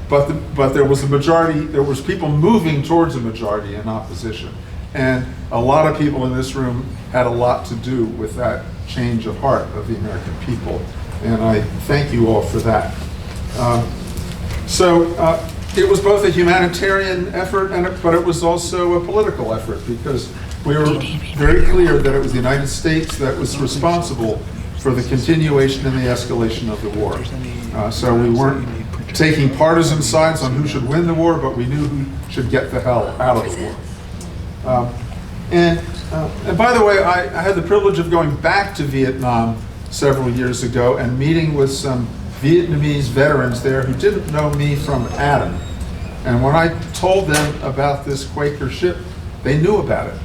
But there was a majority, there was people moving towards a majority in opposition. And a lot of people in this room had a lot to do with that change of heart of the American people. And I thank you all for that. It was both a humanitarian effort, but it was also a political effort, because we were very clear that it was the United States that was responsible for the continuation and the escalation of the war. So we weren't taking partisan sides on who should win the war, but we knew who should get the hell out of the war. And by the way, I had the privilege of going back to Vietnam several years ago and meeting with some Vietnamese veterans there who didn't know me from Adam. And when I told them about this Quaker ship, they knew about it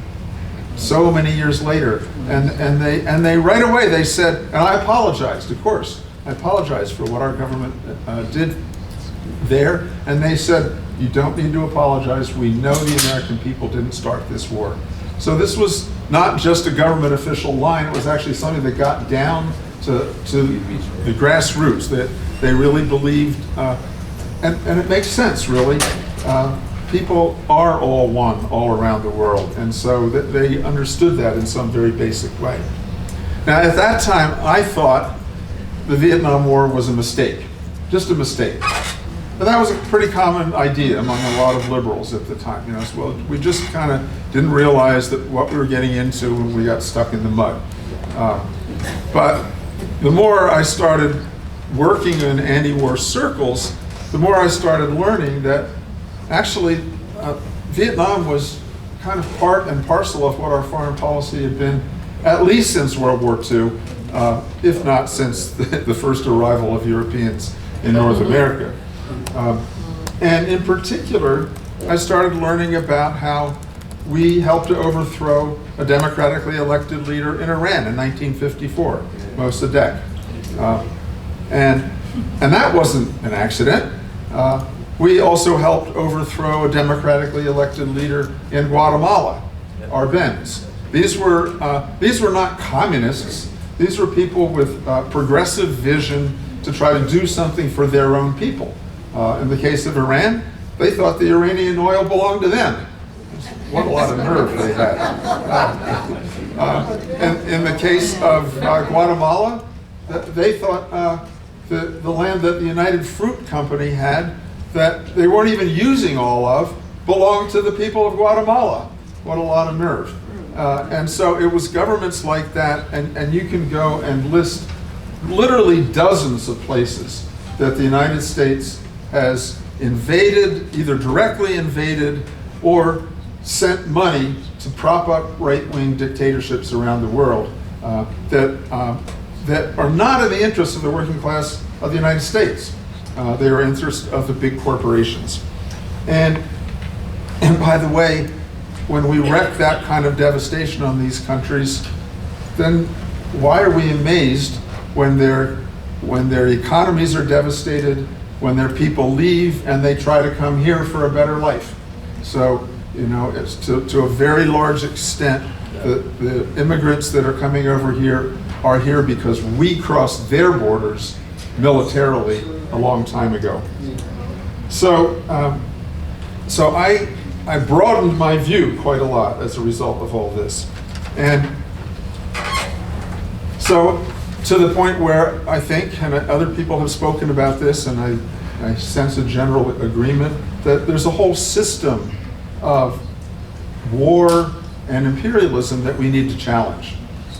so many years later. And they right away, they said, and I apologized, of course. I apologized for what our government did there. And they said, you don't need to apologize. We know the American people didn't start this war. So this was not just a government official line. It was actually something that got down to the grassroots, that they really believed, and it makes sense, really. People are all one all around the world, and so that they understood that in some very basic way. Now, at that time, I thought the Vietnam War was a mistake, just a mistake. But that was a pretty common idea among a lot of liberals at the time. So, well, we just kind of didn't realize that what we were getting into when we got stuck in the mud. But the more I started working in anti-war circles, the more I started learning that actually Vietnam was kind of part and parcel of what our foreign policy had been, at least since World War II, if not since the first arrival of Europeans in North America. And in particular, I started learning about how we helped to overthrow a democratically elected leader in Iran in 1954, Mossadegh. And that wasn't an accident. We also helped overthrow a democratically elected leader in Guatemala, Arbenz. These were not communists. These were people with progressive vision to try to do something for their own people. In the case of Iran, they thought the Iranian oil belonged to them. What a lot of nerve they had. And in the case of Guatemala, they thought the land that the United Fruit Company had, that they weren't even using all of, belonged to the people of Guatemala. What a lot of nerve. And so it was governments like that, and you can go and list literally dozens of places that the United States has invaded, either directly invaded or sent money to prop up right-wing dictatorships around the world that are not in the interest of the working class of the United States. They are in the interest of the big corporations. And by the way, when we wreak that kind of devastation on these countries, then why are we amazed when their economies are devastated, when their people leave and they try to come here for a better life? So, you know, it's to a very large extent, the immigrants that are coming over here are here because we crossed their borders militarily a long time ago. So, I broadened my view quite a lot as a result of all this. And so, to the point where I think, and other people have spoken about this, and I sense a general agreement, that there's a whole system of war and imperialism that we need to challenge.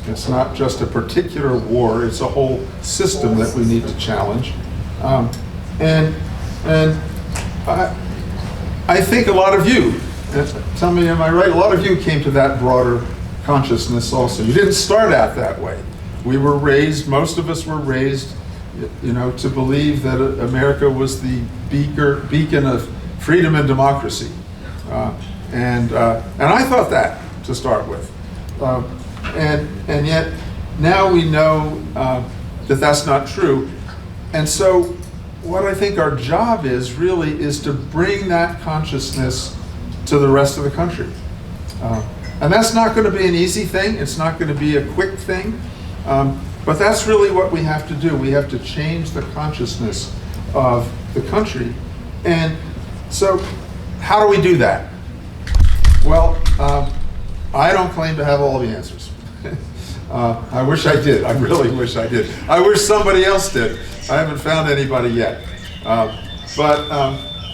It's not just a particular war, it's a whole system that we need to challenge. And I think a lot of you, tell me am I right, a lot of you came to that broader consciousness also. You didn't start out that way. We were raised, most of us were raised, you know, to believe that America was the beacon of freedom and democracy. And I thought that to start with. And yet now we know that that's not true. And so what I think our job is really is to bring that consciousness to the rest of the country. And that's not going to be an easy thing. It's not going to be a quick thing. But that's really what we have to do. We have to change the consciousness of the country. And so how do we do that? Well, I don't claim to have all the answers. I wish I did. I really wish I did. I wish somebody else did. I haven't found anybody yet. But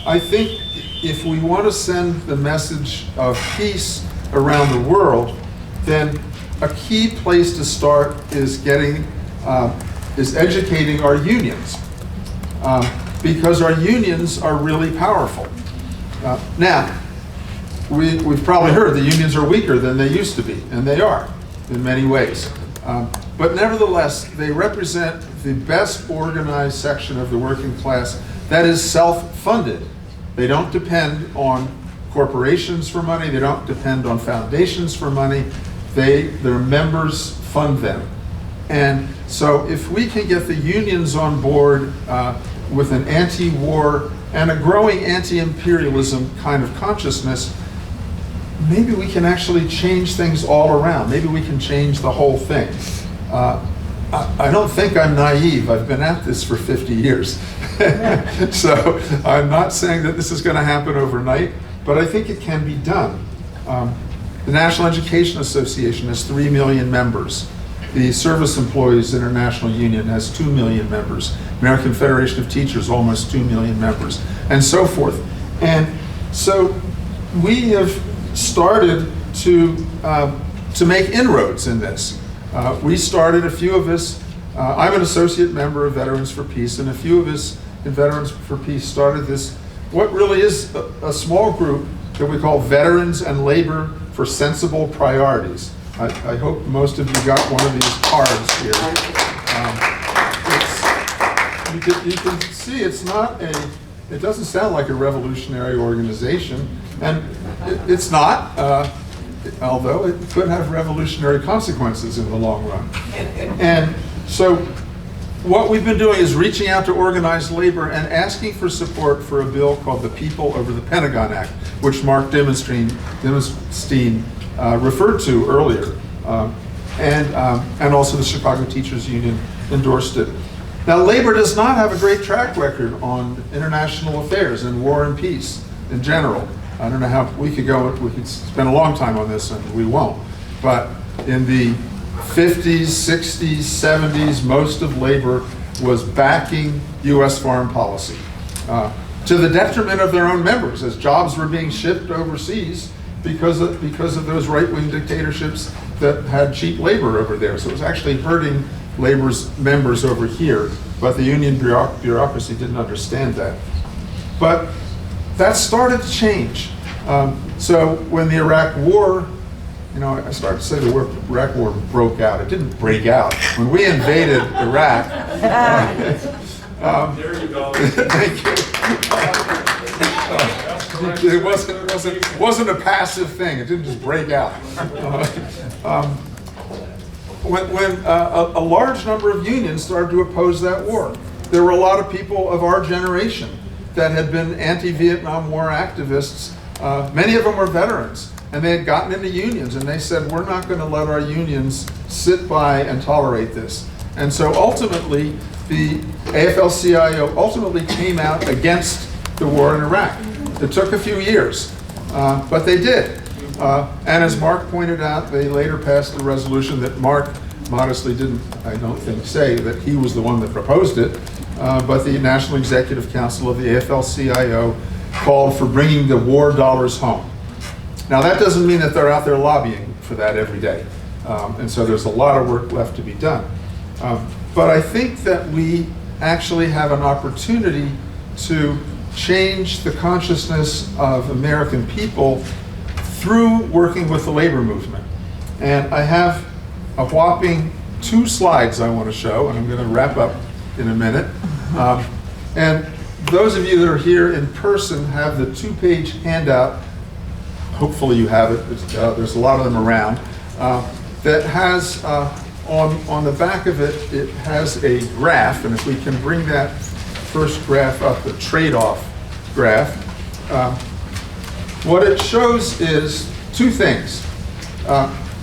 I think if we want to send the message of peace around the world, then a key place to start is educating our unions, because our unions are really powerful. Now, we've probably heard the unions are weaker than they used to be, and they are in many ways. But nevertheless, they represent the best organized section of the working class that is self-funded. They don't depend on corporations for money. They don't depend on foundations for money. Their members fund them. And so if we can get the unions on board with an anti-war and a growing anti-imperialism kind of consciousness, maybe we can actually change things all around. Maybe we can change the whole thing. I don't think I'm naive. I've been at this for 50 years. So I'm not saying that this is going to happen overnight, but I think it can be done. The National Education Association has 3 million members. The Service Employees International Union has 2 million members. American Federation of Teachers, almost 2 million members, and so forth. And so we have started to make inroads in this. We started, a few of us, I'm an associate member of Veterans for Peace, and a few of us in Veterans for Peace started this, what really is a small group that we call Veterans and Labor for Sensible Priorities. I hope most of you got one of these cards here. You can see it's not it doesn't sound like a revolutionary organization, and it's not, although it could have revolutionary consequences in the long run. And so what we've been doing is reaching out to organized labor and asking for support for a bill called the People Over the Pentagon Act, which Mark Dimmelstein referred to earlier, and also the Chicago Teachers Union endorsed it. Now, labor does not have a great track record on international affairs and war and peace in general. I don't know how we could spend a long time on this, and we won't. But in the 50s, 60s, 70s, most of labor was backing U.S. foreign policy to the detriment of their own members, as jobs were being shipped overseas because of those right-wing dictatorships that had cheap labor over there. So it was actually hurting labor's members over here, but the union bureaucracy didn't understand that. But that started to change. So when the Iraq War, I started to say the Iraq War broke out. It didn't break out. When we invaded Iraq, There you go. thank you. It wasn't a passive thing. It didn't just break out. When a large number of unions started to oppose that war, there were a lot of people of our generation that had been anti-Vietnam War activists. Many of them were veterans, and they had gotten into unions, and they said, we're not going to let our unions sit by and tolerate this. And so ultimately, the AFL-CIO ultimately came out against the war in Iraq. It took a few years, but they did. And as Mark pointed out, they later passed a resolution that Mark modestly didn't, I don't think, say that he was the one that proposed it, but the National Executive Council of the AFL-CIO called for bringing the war dollars home. Now that doesn't mean that they're out there lobbying for that every day. And so there's a lot of work left to be done. But I think that we actually have an opportunity to change the consciousness of American people through working with the labor movement. And I have a whopping 2 slides I want to show, and I'm going to wrap up in a minute. And those of you that are here in person have the 2-page handout. Hopefully you have it. There's a lot of them around. That has, on the back of it, it has a graph, and if we can bring that first graph up, the trade-off graph, what it shows is 2 things.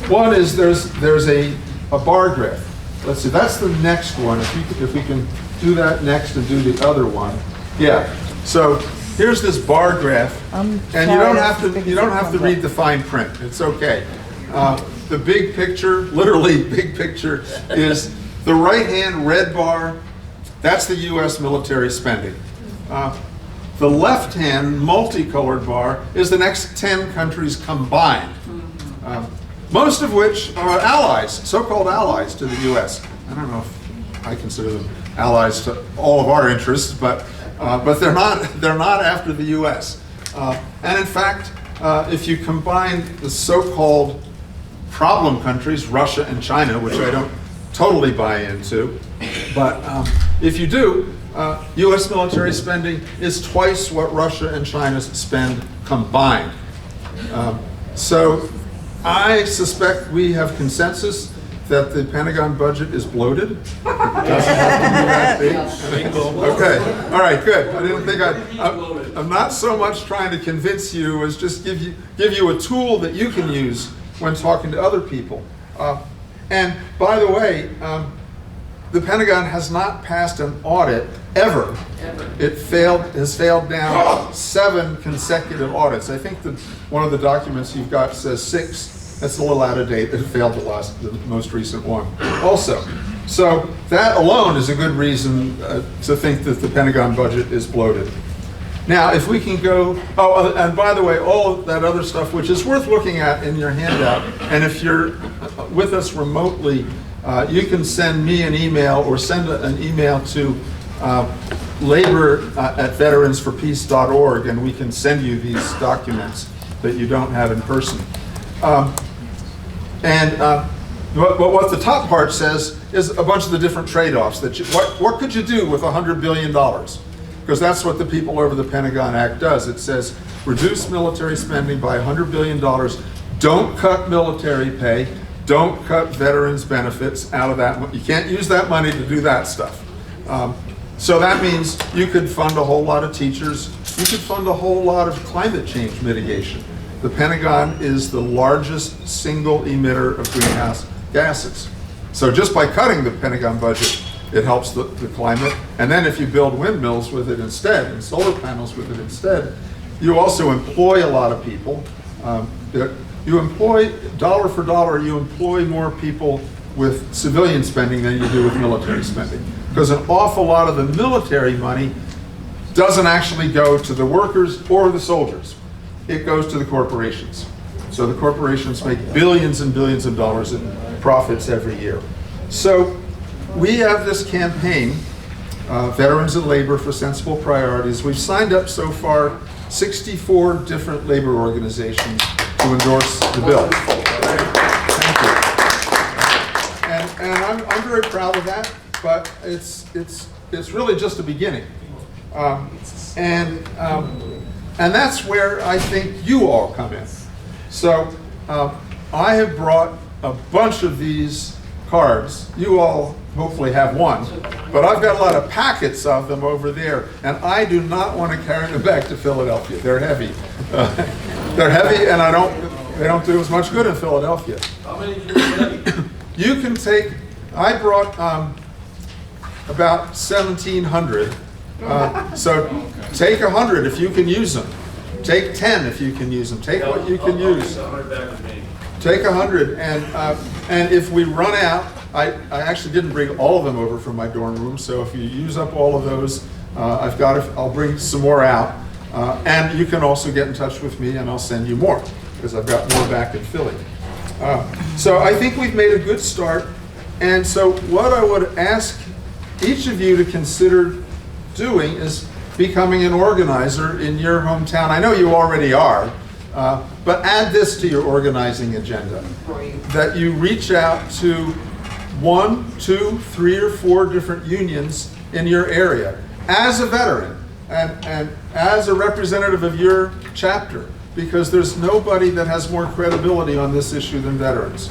One is there's a bar graph. Let's see, that's the next one. If we can do that next and do the other one. Yeah. So here's this bar graph, and you don't have to read the fine print. It's okay. The big picture, literally big picture, is the right-hand red bar. That's the U.S. military spending. The left-hand multicolored bar is the next 10 countries combined, most of which are allies, so-called allies to the U.S. I don't know if I consider them allies to all of our interests, but they're not after the U.S. And in fact, if you combine the so-called problem countries, Russia and China, which I don't totally buy into, but if you do, U.S. military spending is twice what Russia and China spend combined. So I suspect we have consensus that the Pentagon budget is bloated. It doesn't have to be that big. Okay, all right, good. I didn't think I'm not so much trying to convince you as just give you a tool that you can use when talking to other people. And by the way, the Pentagon has not passed an audit ever. It has failed now 7 consecutive audits. I think that one of the documents you've got says 6. That's a little out of date. It failed the most recent one also. So that alone is a good reason to think that the Pentagon budget is bloated. Now, if we can go, and by the way, all of that other stuff, which is worth looking at in your handout, and if you're with us remotely, you can send me an email or send an email to labor@veteransforpeace.org, and we can send you these documents that you don't have in person. What the top part says is a bunch of the different trade-offs. What could you do with $100 billion? Because that's what the People Over the Pentagon Act does. It says reduce military spending by $100 billion. Don't cut military pay. Don't cut veterans' benefits out of that. You can't use that money to do that stuff. So that means you could fund a whole lot of teachers. You could fund a whole lot of climate change mitigation. The Pentagon is the largest single emitter of greenhouse gases. So just by cutting the Pentagon budget, it helps the climate. And then if you build windmills with it instead, and solar panels with it instead, you also employ a lot of people. You employ, dollar for dollar, you employ more people with civilian spending than you do with military spending. Because an awful lot of the military money doesn't actually go to the workers or the soldiers. It goes to the corporations. So the corporations make billions and billions of dollars in profits every year. So we have this campaign Veterans and Labor for Sensible Priorities. We've signed up so far 64 different labor organizations to endorse the bill. Thank you. And I'm very proud of that, but it's really just a beginning. And that's where I think you all come in. So I have brought a bunch of these cards. You all hopefully have one, but I've got a lot of packets of them over there, and I do not want to carry them back to Philadelphia. They're heavy. They're heavy, and they don't do as much good in Philadelphia. How many do you take? You can take, I brought about 1,700. So take 100 if you can use them. Take 10 if you can use them. Take what you can use. Take 100, and if we run out, I actually didn't bring all of them over from my dorm room, so if you use up all of those, I'll bring some more out. And you can also get in touch with me and I'll send you more, because I've got more back in Philly. So I think we've made a good start, and so what I would ask each of you to consider doing is becoming an organizer in your hometown. I know you already are, but add this to your organizing agenda, that you reach out to 1, 2, 3, or 4 different unions in your area as a veteran and as a representative of your chapter, because there's nobody that has more credibility on this issue than veterans.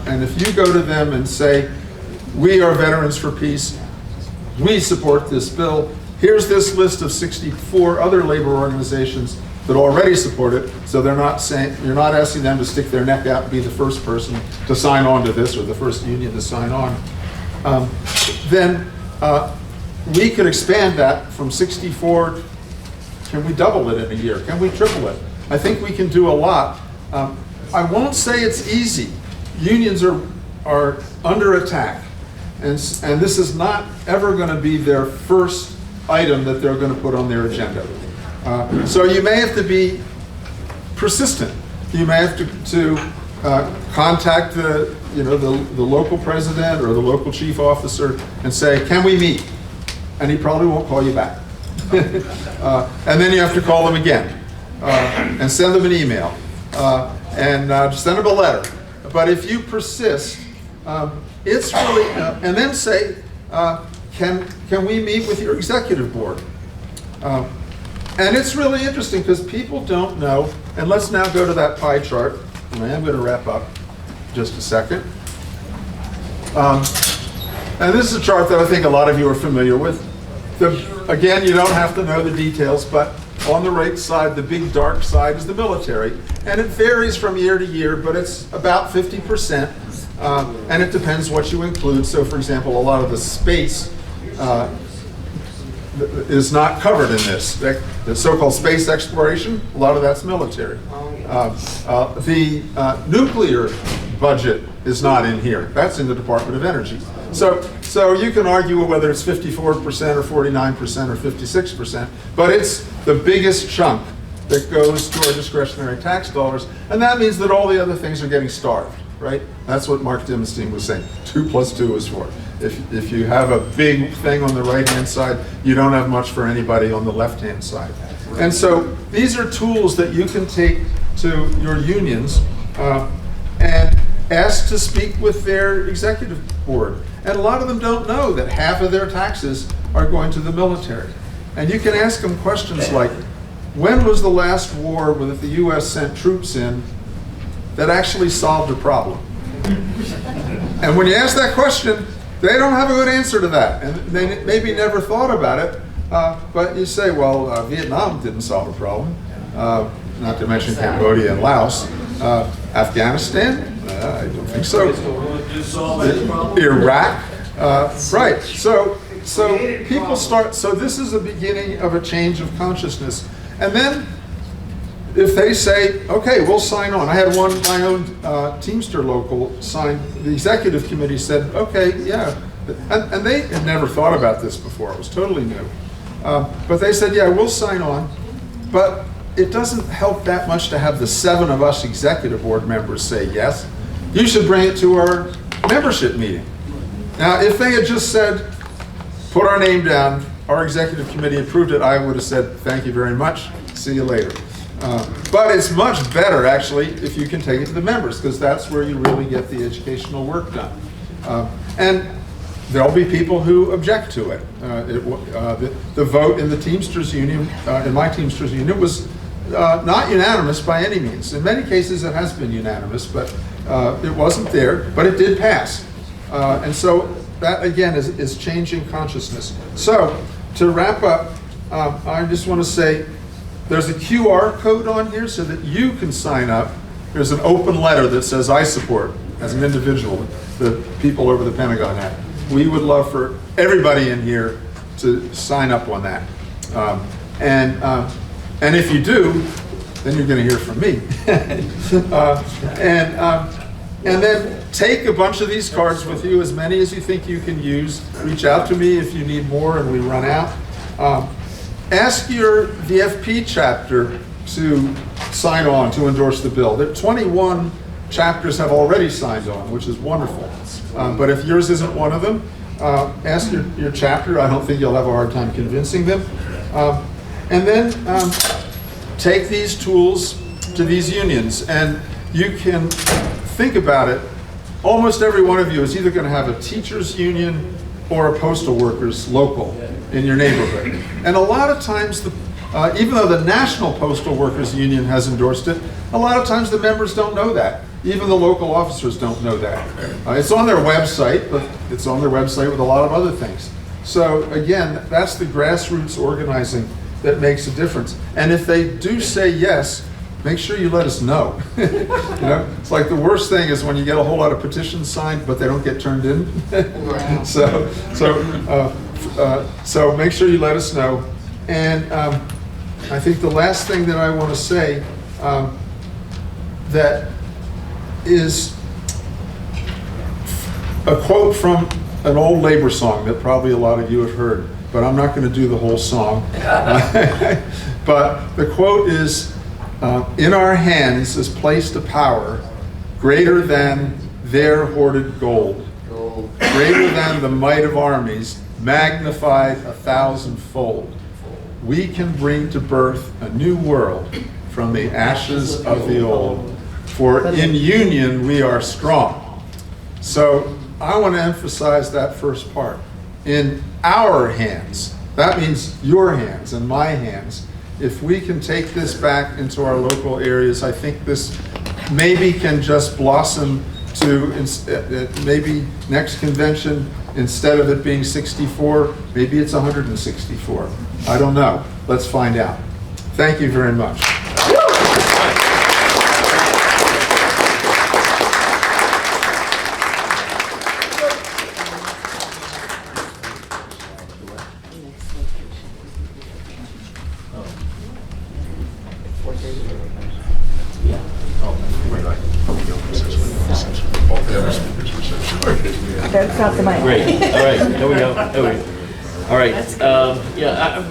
And if you go to them and say, we are Veterans for Peace, we support this bill, here's this list of 64 other labor organizations that already support it, so they're not saying, you're not asking them to stick their neck out and be the first person to sign on to this or the first union to sign on. Then we could expand that from 64. Can we double it in a year? Can we triple it? I think we can do a lot. I won't say it's easy. Unions are under attack, and this is not ever going to be their first item that they're going to put on their agenda. So you may have to be persistent. You may have to contact the local president or the local chief officer and say, can we meet? And he probably won't call you back. And then you have to call them again and send them an email and send them a letter. But if you persist, it's really, and then say, can we meet with your executive board? And it's really interesting because people don't know, and let's now go to that pie chart. And I am going to wrap up just a second. And this is a chart that I think a lot of you are familiar with. Again, you don't have to know the details, but on the right side, the big dark side is the military. And it varies from year to year, but it's about 50%. And it depends what you include. So for example, a lot of the space is not covered in this. The so-called space exploration, a lot of that's military. The nuclear budget is not in here. That's in the Department of Energy. So you can argue whether it's 54% or 49% or 56%, but it's the biggest chunk that goes to our discretionary tax dollars, and that means that all the other things are getting starved, right? That's what Mark Dimmelstein was saying. 2 + 2 is 4. If you have a big thing on the right-hand side, you don't have much for anybody on the left-hand side. And so these are tools that you can take to your unions and ask to speak with their executive board. And a lot of them don't know that half of their taxes are going to the military. And you can ask them questions like, when was the last war that the US sent troops in that actually solved a problem? And when you ask that question, they don't have a good answer to that, and they maybe never thought about it, but you say, well, Vietnam didn't solve a problem, not to mention Cambodia and Laos. Afghanistan? I don't think so. Iraq? Right, so people start, so this is the beginning of a change of consciousness. And then if they say, okay, we'll sign on. I had my own Teamster local sign, the executive committee said, okay, yeah. And they had never thought about this before. It was totally new. But they said, yeah, we'll sign on. But it doesn't help that much to have the 7 of us executive board members say yes. You should bring it to our membership meeting. Now, if they had just said, put our name down, our executive committee approved it, I would have said, thank you very much, see you later. But it's much better, actually, if you can take it to the members, because that's where you really get the educational work done. And there'll be people who object to it. The vote in the Teamsters Union, in my Teamsters Union, was not unanimous by any means. In many cases, it has been unanimous, but it wasn't there, but it did pass. And so that, again, is changing consciousness. So, to wrap up, I just want to say, there's a QR code on here so that you can sign up. There's an open letter that says, I support, as an individual, the people over the Pentagon Act. We would love for everybody in here to sign up on that. And if you do, then you're going to hear from me. And then take a bunch of these cards with you, as many as you think you can use. Reach out to me if you need more and we run out. Ask your VFP chapter to sign on, to endorse the bill. There 21 chapters have already signed on, which is wonderful. But if yours isn't one of them, ask your chapter. I don't think you'll have a hard time convincing them. And then take these tools to these unions, and you can think about it. Almost every one of you is either going to have a teachers union or a postal workers local in your neighborhood. And a lot of times, even though the National Postal Workers Union has endorsed it, a lot of times the members don't know that. Even the local officers don't know that. It's on their website, but it's on their website with a lot of other things. So again, that's the grassroots organizing that makes a difference. And if they do say yes, make sure you let us know. You know, it's like the worst thing is when you get a whole lot of petitions signed, but they don't get turned in. So make sure you let us know. And I think the last thing that I want to say that is a quote from an old labor song that probably a lot of you have heard, but I'm not going to do the whole song. But the quote is, in our hands is placed a power greater than their hoarded gold, greater than the might of armies, magnified 1,000-fold. We can bring to birth a new world from the ashes of the old. For in union we are strong. So I want to emphasize that first part. In our hands, that means your hands and my hands. If we can take this back into our local areas, I think this maybe can just blossom to maybe next convention, instead of it being 64, maybe it's 164. I don't know. Let's find out. Thank you very much. That's not the mic. Great. All right. There we go. All right.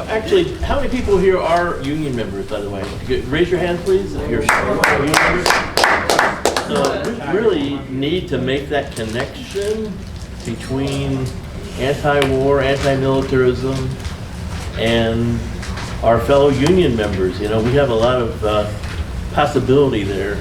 Actually, how many people here are union members, by the way? Raise your hand, please, if you're union members. So we really need to make that connection between anti-war, anti-militarism, and our fellow union members. You know, we have a lot of possibility there.